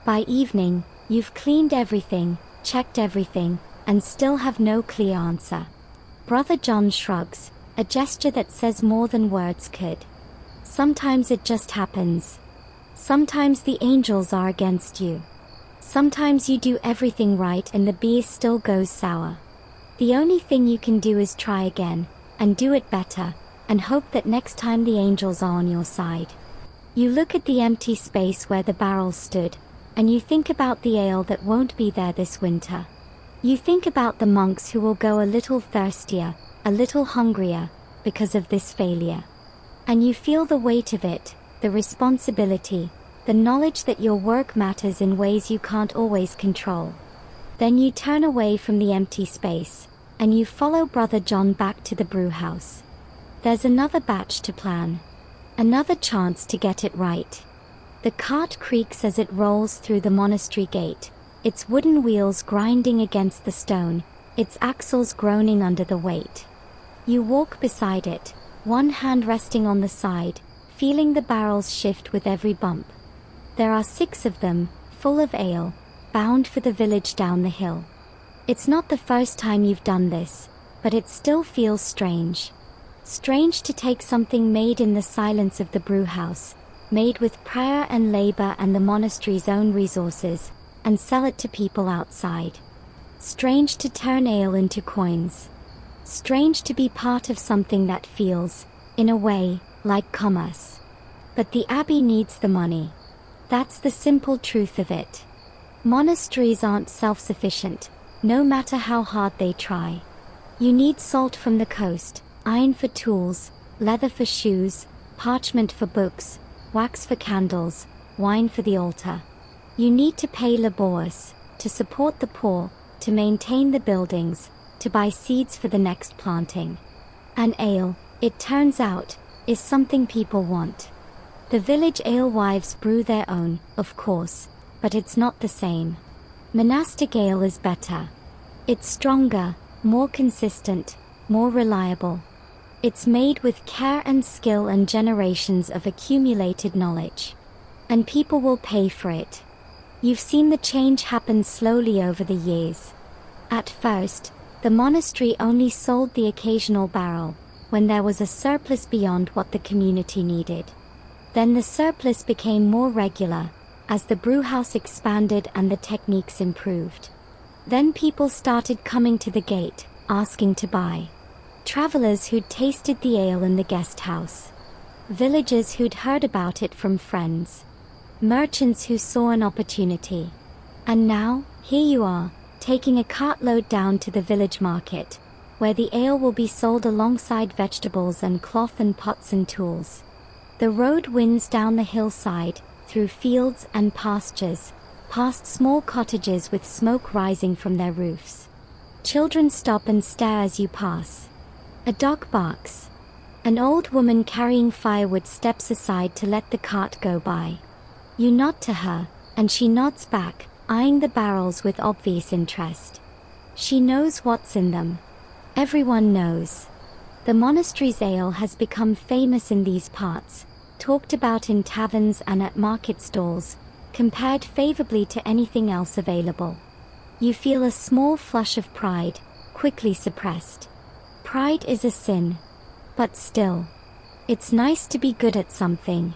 By evening, you've cleaned everything, checked everything, and still have no clear answer. Brother John shrugs, a gesture that says more than words could. Sometimes it just happens. Sometimes the angels are against you. Sometimes you do everything right and the beer still goes sour. The only thing you can do is try again, and do it better, and hope that next time the angels are on your side. You look at the empty space where the barrel stood, and you think about the ale that won't be there this winter. You think about the monks who will go a little thirstier, a little hungrier, because of this failure. And you feel the weight of it, the responsibility, the knowledge that your work matters in ways you can't always control. Then you turn away from the empty space, and you follow Brother John back to the brew house. There's another batch to plan. Another chance to get it right. The cart creaks as it rolls through the monastery gate, its wooden wheels grinding against the stone, its axles groaning under the weight. You walk beside it, one hand resting on the side, feeling the barrels shift with every bump. There are 6 of them, full of ale, bound for the village down the hill. It's not the first time you've done this, but it still feels strange. Strange to take something made in the silence of the brew house, made with prayer and labor and the monastery's own resources, and sell it to people outside. Strange to turn ale into coins. Strange to be part of something that feels, in a way, like commerce. But the abbey needs the money. That's the simple truth of it. Monasteries aren't self-sufficient, no matter how hard they try. You need salt from the coast, iron for tools, leather for shoes, parchment for books, wax for candles, wine for the altar. You need to pay laborers, to support the poor, to maintain the buildings, to buy seeds for the next planting. And ale, it turns out, is something people want. The village alewives brew their own, of course, but it's not the same. Monastic ale is better. It's stronger, more consistent, more reliable. It's made with care and skill and generations of accumulated knowledge. And people will pay for it. You've seen the change happen slowly over the years. At first, the monastery only sold the occasional barrel, when there was a surplus beyond what the community needed. Then the surplus became more regular, as the brewhouse expanded and the techniques improved. Then people started coming to the gate, asking to buy. Travelers who'd tasted the ale in the guest house. Villagers who'd heard about it from friends. Merchants who saw an opportunity. And now, here you are, taking a cartload down to the village market, where the ale will be sold alongside vegetables and cloth and pots and tools. The road winds down the hillside, through fields and pastures, past small cottages with smoke rising from their roofs. Children stop and stare as you pass. A dog barks. An old woman carrying firewood steps aside to let the cart go by. You nod to her, and she nods back, eyeing the barrels with obvious interest. She knows what's in them. Everyone knows. The monastery's ale has become famous in these parts, talked about in taverns and at market stalls, compared favorably to anything else available. You feel a small flush of pride, quickly suppressed. Pride is a sin. But still. It's nice to be good at something.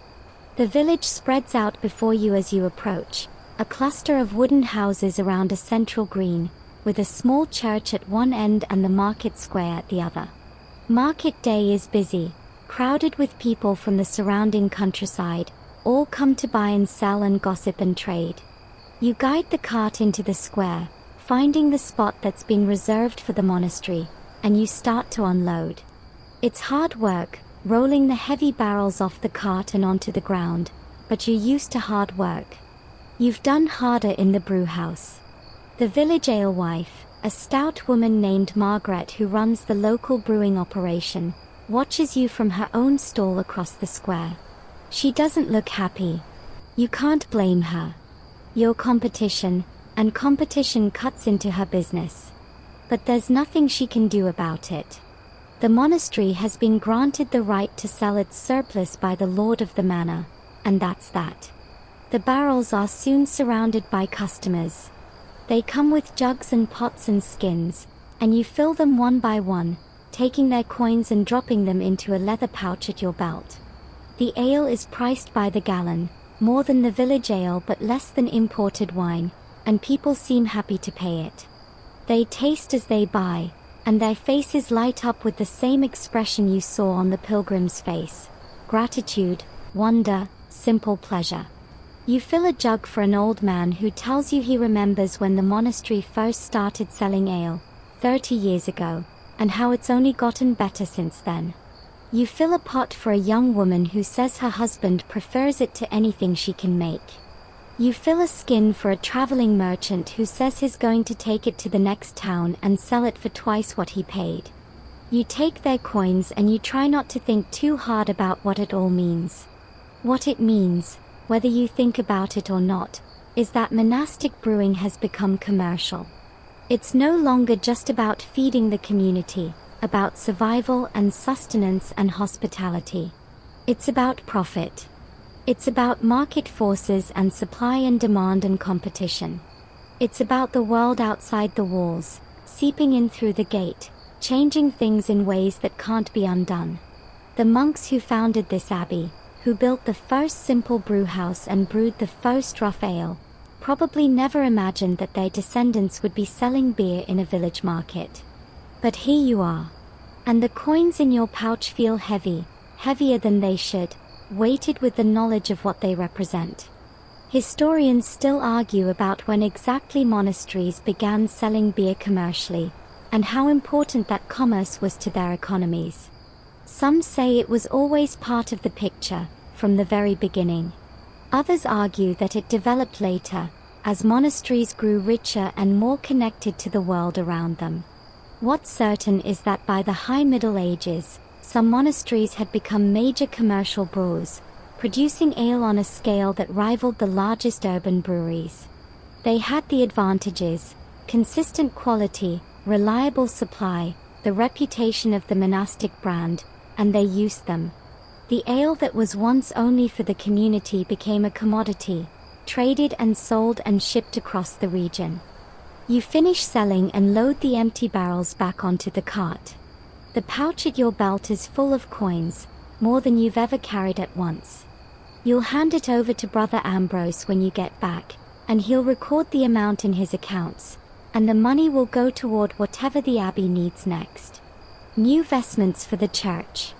The village spreads out before you as you approach, a cluster of wooden houses around a central green, with a small church at one end and the market square at the other. Market day is busy, crowded with people from the surrounding countryside, all come to buy and sell and gossip and trade. You guide the cart into the square, finding the spot that's been reserved for the monastery, and you start to unload. It's hard work, rolling the heavy barrels off the cart and onto the ground, but you're used to hard work. You've done harder in the brew house. The village alewife, a stout woman named Margaret who runs the local brewing operation, watches you from her own stall across the square. She doesn't look happy. You can't blame her. You're competition, and competition cuts into her business. But there's nothing she can do about it. The monastery has been granted the right to sell its surplus by the lord of the manor, and that's that. The barrels are soon surrounded by customers. They come with jugs and pots and skins, and you fill them one by one, taking their coins and dropping them into a leather pouch at your belt. The ale is priced by the gallon, more than the village ale but less than imported wine, and people seem happy to pay it. They taste as they buy, and their faces light up with the same expression you saw on the pilgrim's face: gratitude, wonder, simple pleasure. You fill a jug for an old man who tells you he remembers when the monastery first started selling ale, 30 years ago, and how it's only gotten better since then. You fill a pot for a young woman who says her husband prefers it to anything she can make. You fill a skin for a traveling merchant who says he's going to take it to the next town and sell it for twice what he paid. You take their coins and you try not to think too hard about what it all means. What it means, whether you think about it or not, is that monastic brewing has become commercial. It's no longer just about feeding the community, about survival and sustenance and hospitality. It's about profit. It's about market forces and supply and demand and competition. It's about the world outside the walls, seeping in through the gate, changing things in ways that can't be undone. The monks who founded this abbey, who built the first simple brewhouse and brewed the first rough ale, probably never imagined that their descendants would be selling beer in a village market. But here you are. And the coins in your pouch feel heavy, heavier than they should, weighted with the knowledge of what they represent. Historians still argue about when exactly monasteries began selling beer commercially, and how important that commerce was to their economies. Some say it was always part of the picture, from the very beginning. Others argue that it developed later, as monasteries grew richer and more connected to the world around them. What's certain is that by the High Middle Ages, some monasteries had become major commercial brewers, producing ale on a scale that rivaled the largest urban breweries. They had the advantages: consistent quality, reliable supply, the reputation of the monastic brand, and they used them. The ale that was once only for the community became a commodity, traded and sold and shipped across the region. You finish selling and load the empty barrels back onto the cart. The pouch at your belt is full of coins, more than you've ever carried at once. You'll hand it over to Brother Ambrose when you get back, and he'll record the amount in his accounts, and the money will go toward whatever the abbey needs next. New vestments for the church.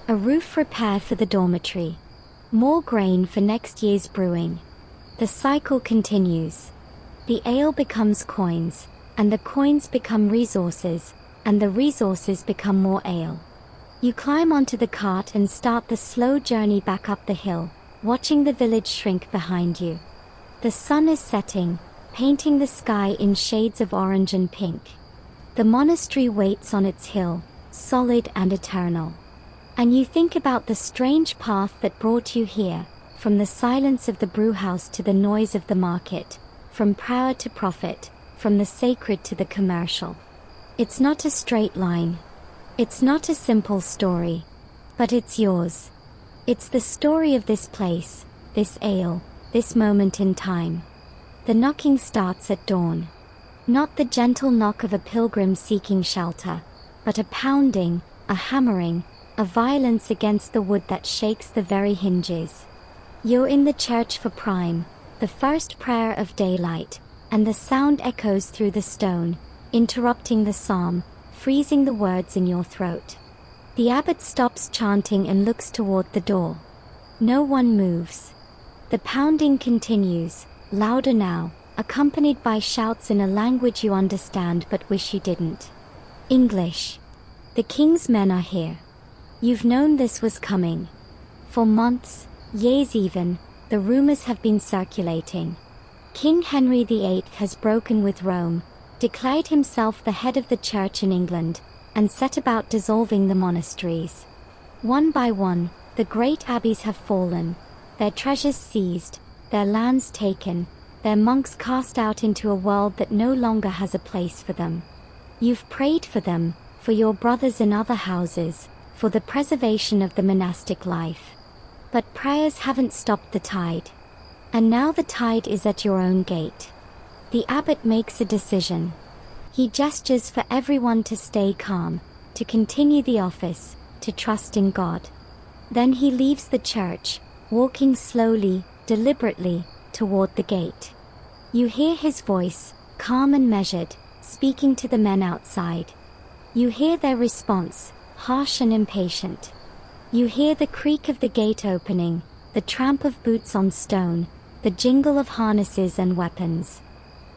A roof repair for the dormitory. More grain for next year's brewing. The cycle continues. The ale becomes coins, and the coins become resources, and the resources become more ale. You climb onto the cart and start the slow journey back up the hill, watching the village shrink behind you. The sun is setting, painting the sky in shades of orange and pink. The monastery waits on its hill, solid and eternal. And you think about the strange path that brought you here, from the silence of the brewhouse to the noise of the market, from prayer to profit, from the sacred to the commercial. It's not a straight line. It's not a simple story. But it's yours. It's the story of this place, this ale, this moment in time. The knocking starts at dawn. Not the gentle knock of a pilgrim seeking shelter, but a pounding, a hammering, a violence against the wood that shakes the very hinges. You're in the church for prime, the first prayer of daylight, and the sound echoes through the stone, interrupting the psalm, freezing the words in your throat. The abbot stops chanting and looks toward the door. No one moves. The pounding continues, louder now, accompanied by shouts in a language you understand but wish you didn't. English. The king's men are here. You've known this was coming. For months, years even, the rumors have been circulating. King Henry VIII has broken with Rome, declared himself the head of the church in England, and set about dissolving the monasteries. One by one, the great abbeys have fallen, their treasures seized, their lands taken, their monks cast out into a world that no longer has a place for them. You've prayed for them, for your brothers in other houses, for the preservation of the monastic life. But prayers haven't stopped the tide. And now the tide is at your own gate. The abbot makes a decision. He gestures for everyone to stay calm, to continue the office, to trust in God. Then he leaves the church, walking slowly, deliberately, toward the gate. You hear his voice, calm and measured, speaking to the men outside. You hear their response, harsh and impatient. You hear the creak of the gate opening, the tramp of boots on stone, the jingle of harnesses and weapons.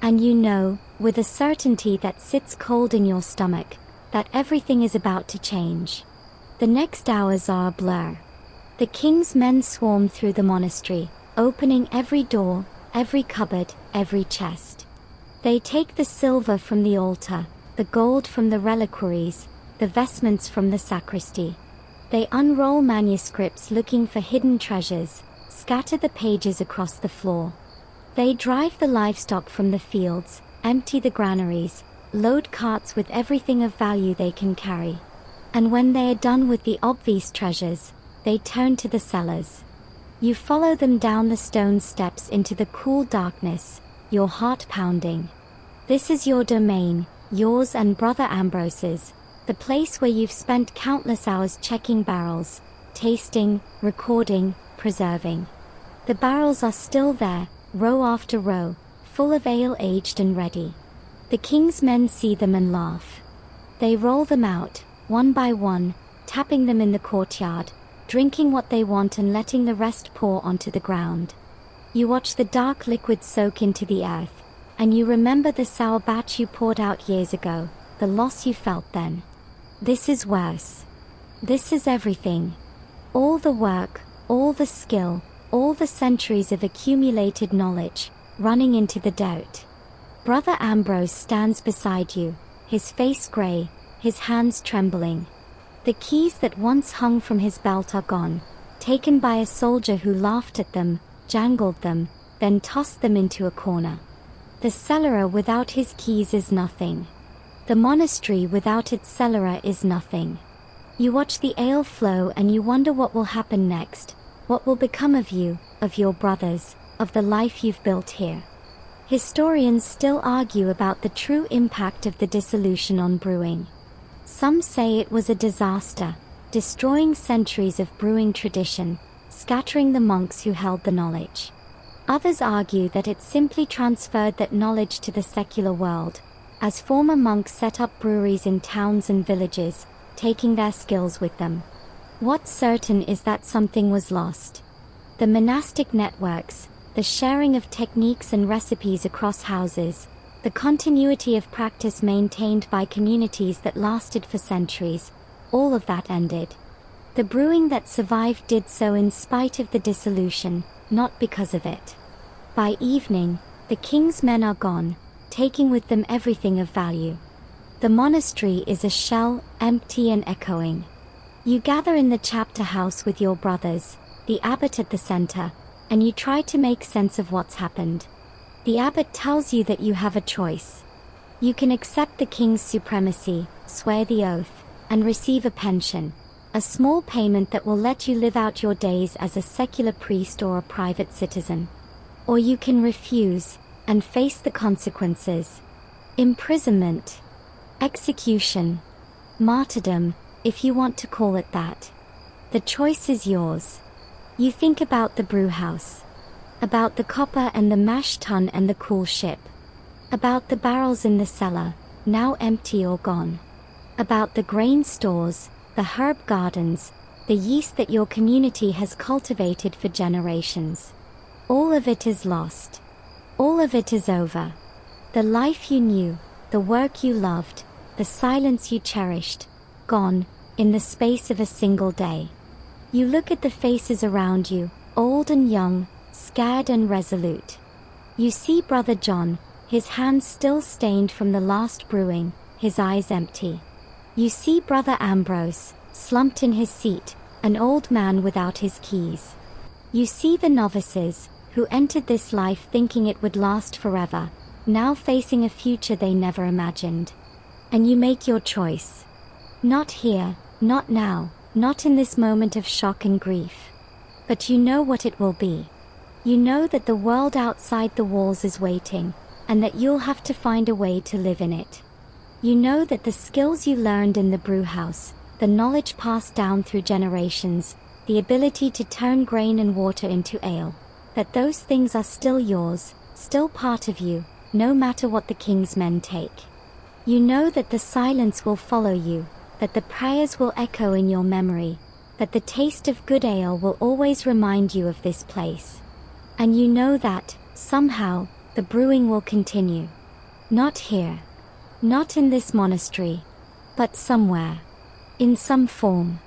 And you know, with a certainty that sits cold in your stomach, that everything is about to change. The next hours are a blur. The king's men swarm through the monastery, opening every door, every cupboard, every chest. They take the silver from the altar, the gold from the reliquaries, the vestments from the sacristy. They unroll manuscripts looking for hidden treasures, scatter the pages across the floor. They drive the livestock from the fields, empty the granaries, load carts with everything of value they can carry. And when they are done with the obvious treasures, they turn to the cellars. You follow them down the stone steps into the cool darkness, your heart pounding. This is your domain, yours and Brother Ambrose's, the place where you've spent countless hours checking barrels, tasting, recording, preserving. The barrels are still there, row after row, full of ale aged and ready. The king's men see them and laugh. They roll them out, one by one, tapping them in the courtyard, drinking what they want and letting the rest pour onto the ground. You watch the dark liquid soak into the earth, and you remember the sour batch you poured out years ago, the loss you felt then. This is worse. This is everything. All the work, all the skill, all the centuries of accumulated knowledge, running into the dirt. Brother Ambrose stands beside you, his face grey, his hands trembling. The keys that once hung from his belt are gone, taken by a soldier who laughed at them, jangled them, then tossed them into a corner. The cellarer without his keys is nothing. The monastery without its cellarer is nothing. You watch the ale flow and you wonder what will happen next, what will become of you, of your brothers, of the life you've built here. Historians still argue about the true impact of the dissolution on brewing. Some say it was a disaster, destroying centuries of brewing tradition, scattering the monks who held the knowledge. Others argue that it simply transferred that knowledge to the secular world, as former monks set up breweries in towns and villages, taking their skills with them. What's certain is that something was lost. The monastic networks, the sharing of techniques and recipes across houses, the continuity of practice maintained by communities that lasted for centuries, all of that ended. The brewing that survived did so in spite of the dissolution, not because of it. By evening, the king's men are gone, taking with them everything of value. The monastery is a shell, empty and echoing. You gather in the chapter house with your brothers, the abbot at the center, and you try to make sense of what's happened. The abbot tells you that you have a choice. You can accept the king's supremacy, swear the oath, and receive a pension, a small payment that will let you live out your days as a secular priest or a private citizen. Or you can refuse, and face the consequences. Imprisonment, execution, martyrdom, if you want to call it that. The choice is yours. You think about the brewhouse, about the copper and the mash tun and the cool ship, about the barrels in the cellar, now empty or gone, about the grain stores, the herb gardens, the yeast that your community has cultivated for generations. All of it is lost. All of it is over. The life you knew, the work you loved, the silence you cherished, gone, in the space of a single day. You look at the faces around you, old and young, scared and resolute. You see Brother John, his hands still stained from the last brewing, his eyes empty. You see Brother Ambrose, slumped in his seat, an old man without his keys. You see the novices, who entered this life thinking it would last forever, now facing a future they never imagined. And you make your choice. Not here, not now, not in this moment of shock and grief. But you know what it will be. You know that the world outside the walls is waiting, and that you'll have to find a way to live in it. You know that the skills you learned in the brew house, the knowledge passed down through generations, the ability to turn grain and water into ale, that those things are still yours, still part of you, no matter what the king's men take. You know that the silence will follow you, that the prayers will echo in your memory, that the taste of good ale will always remind you of this place. And you know that, somehow, the brewing will continue. Not here. Not in this monastery. But somewhere. In some form.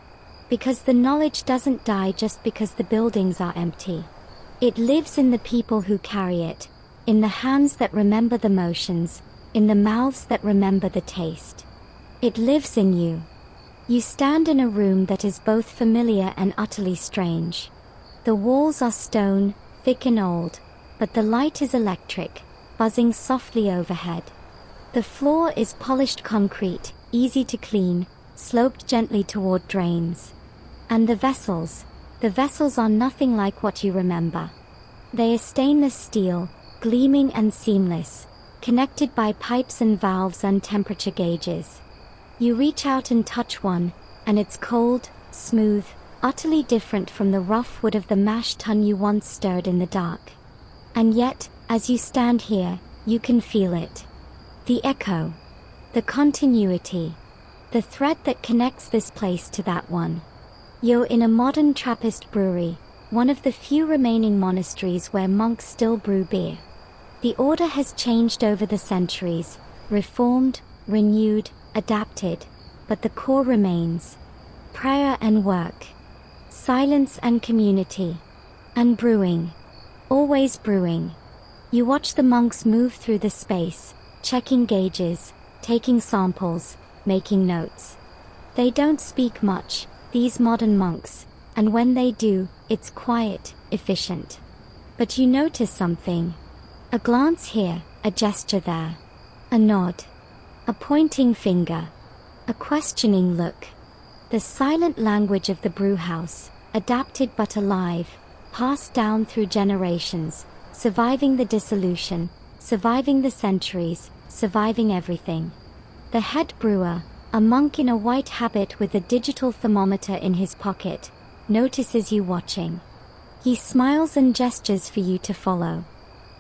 Because the knowledge doesn't die just because the buildings are empty. It lives in the people who carry it, in the hands that remember the motions, in the mouths that remember the taste. It lives in you. You stand in a room that is both familiar and utterly strange. The walls are stone, thick and old, but the light is electric, buzzing softly overhead. The floor is polished concrete, easy to clean, sloped gently toward drains. And the vessels are nothing like what you remember. They are stainless steel, gleaming and seamless, connected by pipes and valves and temperature gauges. You reach out and touch one, and it's cold, smooth, utterly different from the rough wood of the mash tun you once stirred in the dark. And yet, as you stand here, you can feel it. The echo. The continuity. The thread that connects this place to that one. You're in a modern Trappist brewery, one of the few remaining monasteries where monks still brew beer. The order has changed over the centuries, reformed, renewed, adapted, but the core remains. Prayer and work. Silence and community. And brewing. Always brewing. You watch the monks move through the space, checking gauges, taking samples, making notes. They don't speak much, these modern monks, and when they do, it's quiet, efficient. But you notice something. A glance here, a gesture there. A nod. A pointing finger. A questioning look. The silent language of the brewhouse, adapted but alive, passed down through generations, surviving the dissolution, surviving the centuries, surviving everything. The head brewer, a monk in a white habit with a digital thermometer in his pocket, notices you watching. He smiles and gestures for you to follow.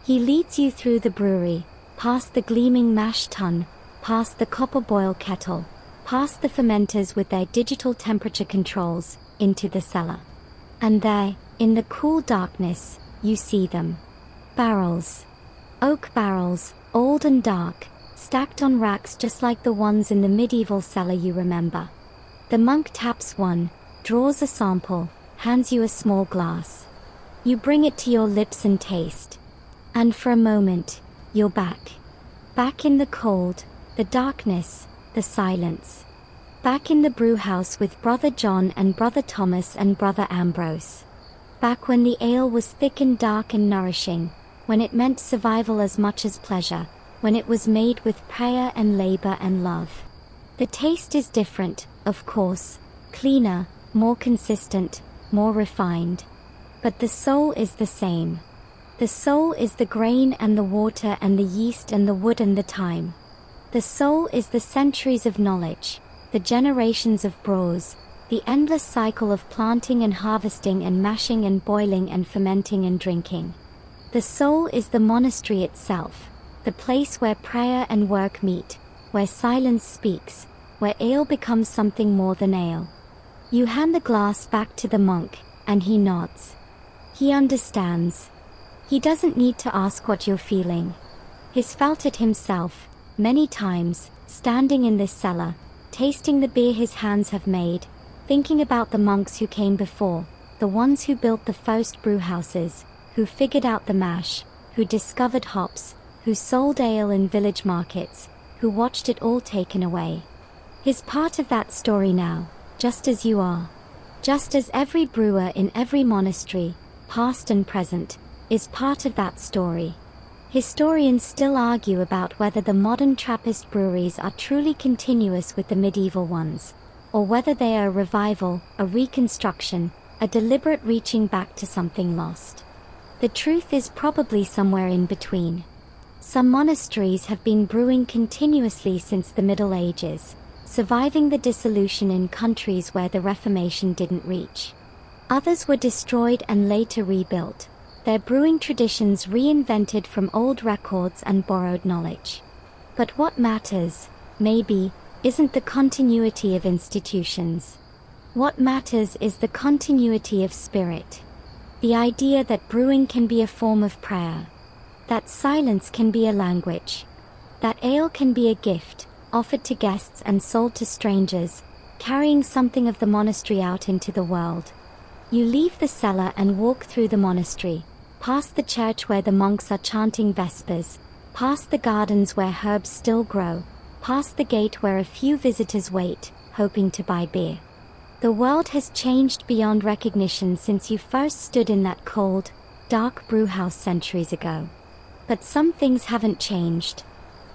He leads you through the brewery, past the gleaming mash tun, past the copper boil kettle, past the fermenters with their digital temperature controls, into the cellar. And there, in the cool darkness, you see them. Barrels. Oak barrels, old and dark, stacked on racks just like the ones in the medieval cellar you remember. The monk taps one, draws a sample, hands you a small glass. You bring it to your lips and taste. And for a moment, you're back. Back in the cold, the darkness, the silence. Back in the brewhouse with Brother John and Brother Thomas and Brother Ambrose. Back when the ale was thick and dark and nourishing, when it meant survival as much as pleasure, when it was made with prayer and labor and love. The taste is different, of course, cleaner, more consistent, more refined. But the soul is the same. The soul is the grain and the water and the yeast and the wood and the time. The soul is the centuries of knowledge, the generations of brewers, the endless cycle of planting and harvesting and mashing and boiling and fermenting and drinking. The soul is the monastery itself, the place where prayer and work meet, where silence speaks, where ale becomes something more than ale. You hand the glass back to the monk, and he nods. He understands. He doesn't need to ask what you're feeling. He's felt it himself, many times, standing in this cellar, tasting the beer his hands have made, thinking about the monks who came before, the ones who built the first brewhouses, who figured out the mash, who discovered hops, who sold ale in village markets, who watched it all taken away. He's part of that story now, just as you are. Just as every brewer in every monastery, past and present, is part of that story. Historians still argue about whether the modern Trappist breweries are truly continuous with the medieval ones, or whether they are a revival, a reconstruction, a deliberate reaching back to something lost. The truth is probably somewhere in between. Some monasteries have been brewing continuously since the Middle Ages, surviving the dissolution in countries where the Reformation didn't reach. Others were destroyed and later rebuilt, their brewing traditions reinvented from old records and borrowed knowledge. But what matters, maybe, isn't the continuity of institutions. What matters is the continuity of spirit. The idea that brewing can be a form of prayer. That silence can be a language. That ale can be a gift, offered to guests and sold to strangers, carrying something of the monastery out into the world. You leave the cellar and walk through the monastery, past the church where the monks are chanting vespers, past the gardens where herbs still grow, past the gate where a few visitors wait, hoping to buy beer. The world has changed beyond recognition since you first stood in that cold, dark brewhouse centuries ago. But some things haven't changed.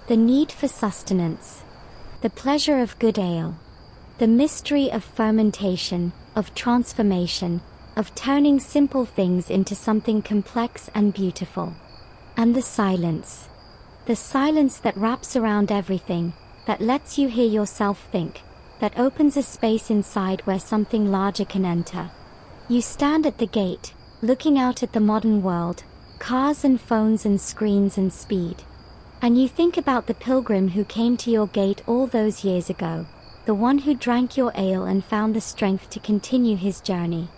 The need for sustenance. The pleasure of good ale. The mystery of fermentation, of transformation, of turning simple things into something complex and beautiful. And the silence. The silence that wraps around everything, that lets you hear yourself think, that opens a space inside where something larger can enter. You stand at the gate, looking out at the modern world, cars and phones and screens and speed. And you think about the pilgrim who came to your gate all those years ago, the one who drank your ale and found the strength to continue his journey.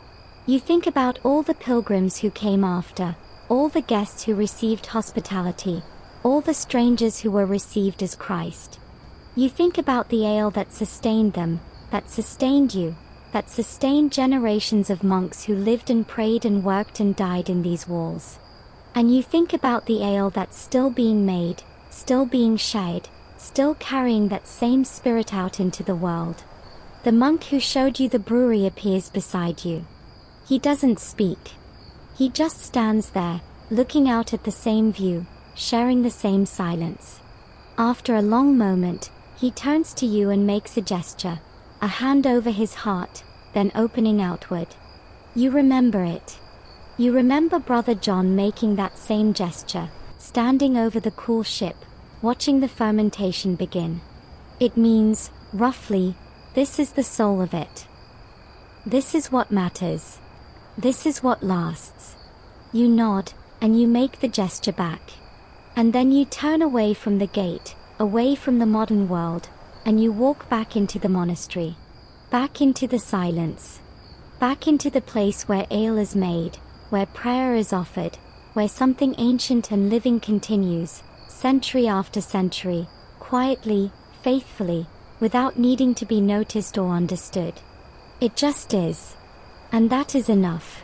You think about all the pilgrims who came after, all the guests who received hospitality, all the strangers who were received as Christ. You think about the ale that sustained them, that sustained you, that sustained generations of monks who lived and prayed and worked and died in these walls. And you think about the ale that's still being made, still being shared, still carrying that same spirit out into the world. The monk who showed you the brewery appears beside you. He doesn't speak. He just stands there, looking out at the same view, sharing the same silence. After a long moment, he turns to you and makes a gesture, a hand over his heart, then opening outward. You remember it. You remember Brother John making that same gesture, standing over the cool ship, watching the fermentation begin. It means, roughly, this is the soul of it. This is what matters. This is what lasts. You nod, and you make the gesture back. And then you turn away from the gate, away from the modern world, and you walk back into the monastery. Back into the silence. Back into the place where ale is made, where prayer is offered, where something ancient and living continues, century after century, quietly, faithfully, without needing to be noticed or understood. It just is. And that is enough.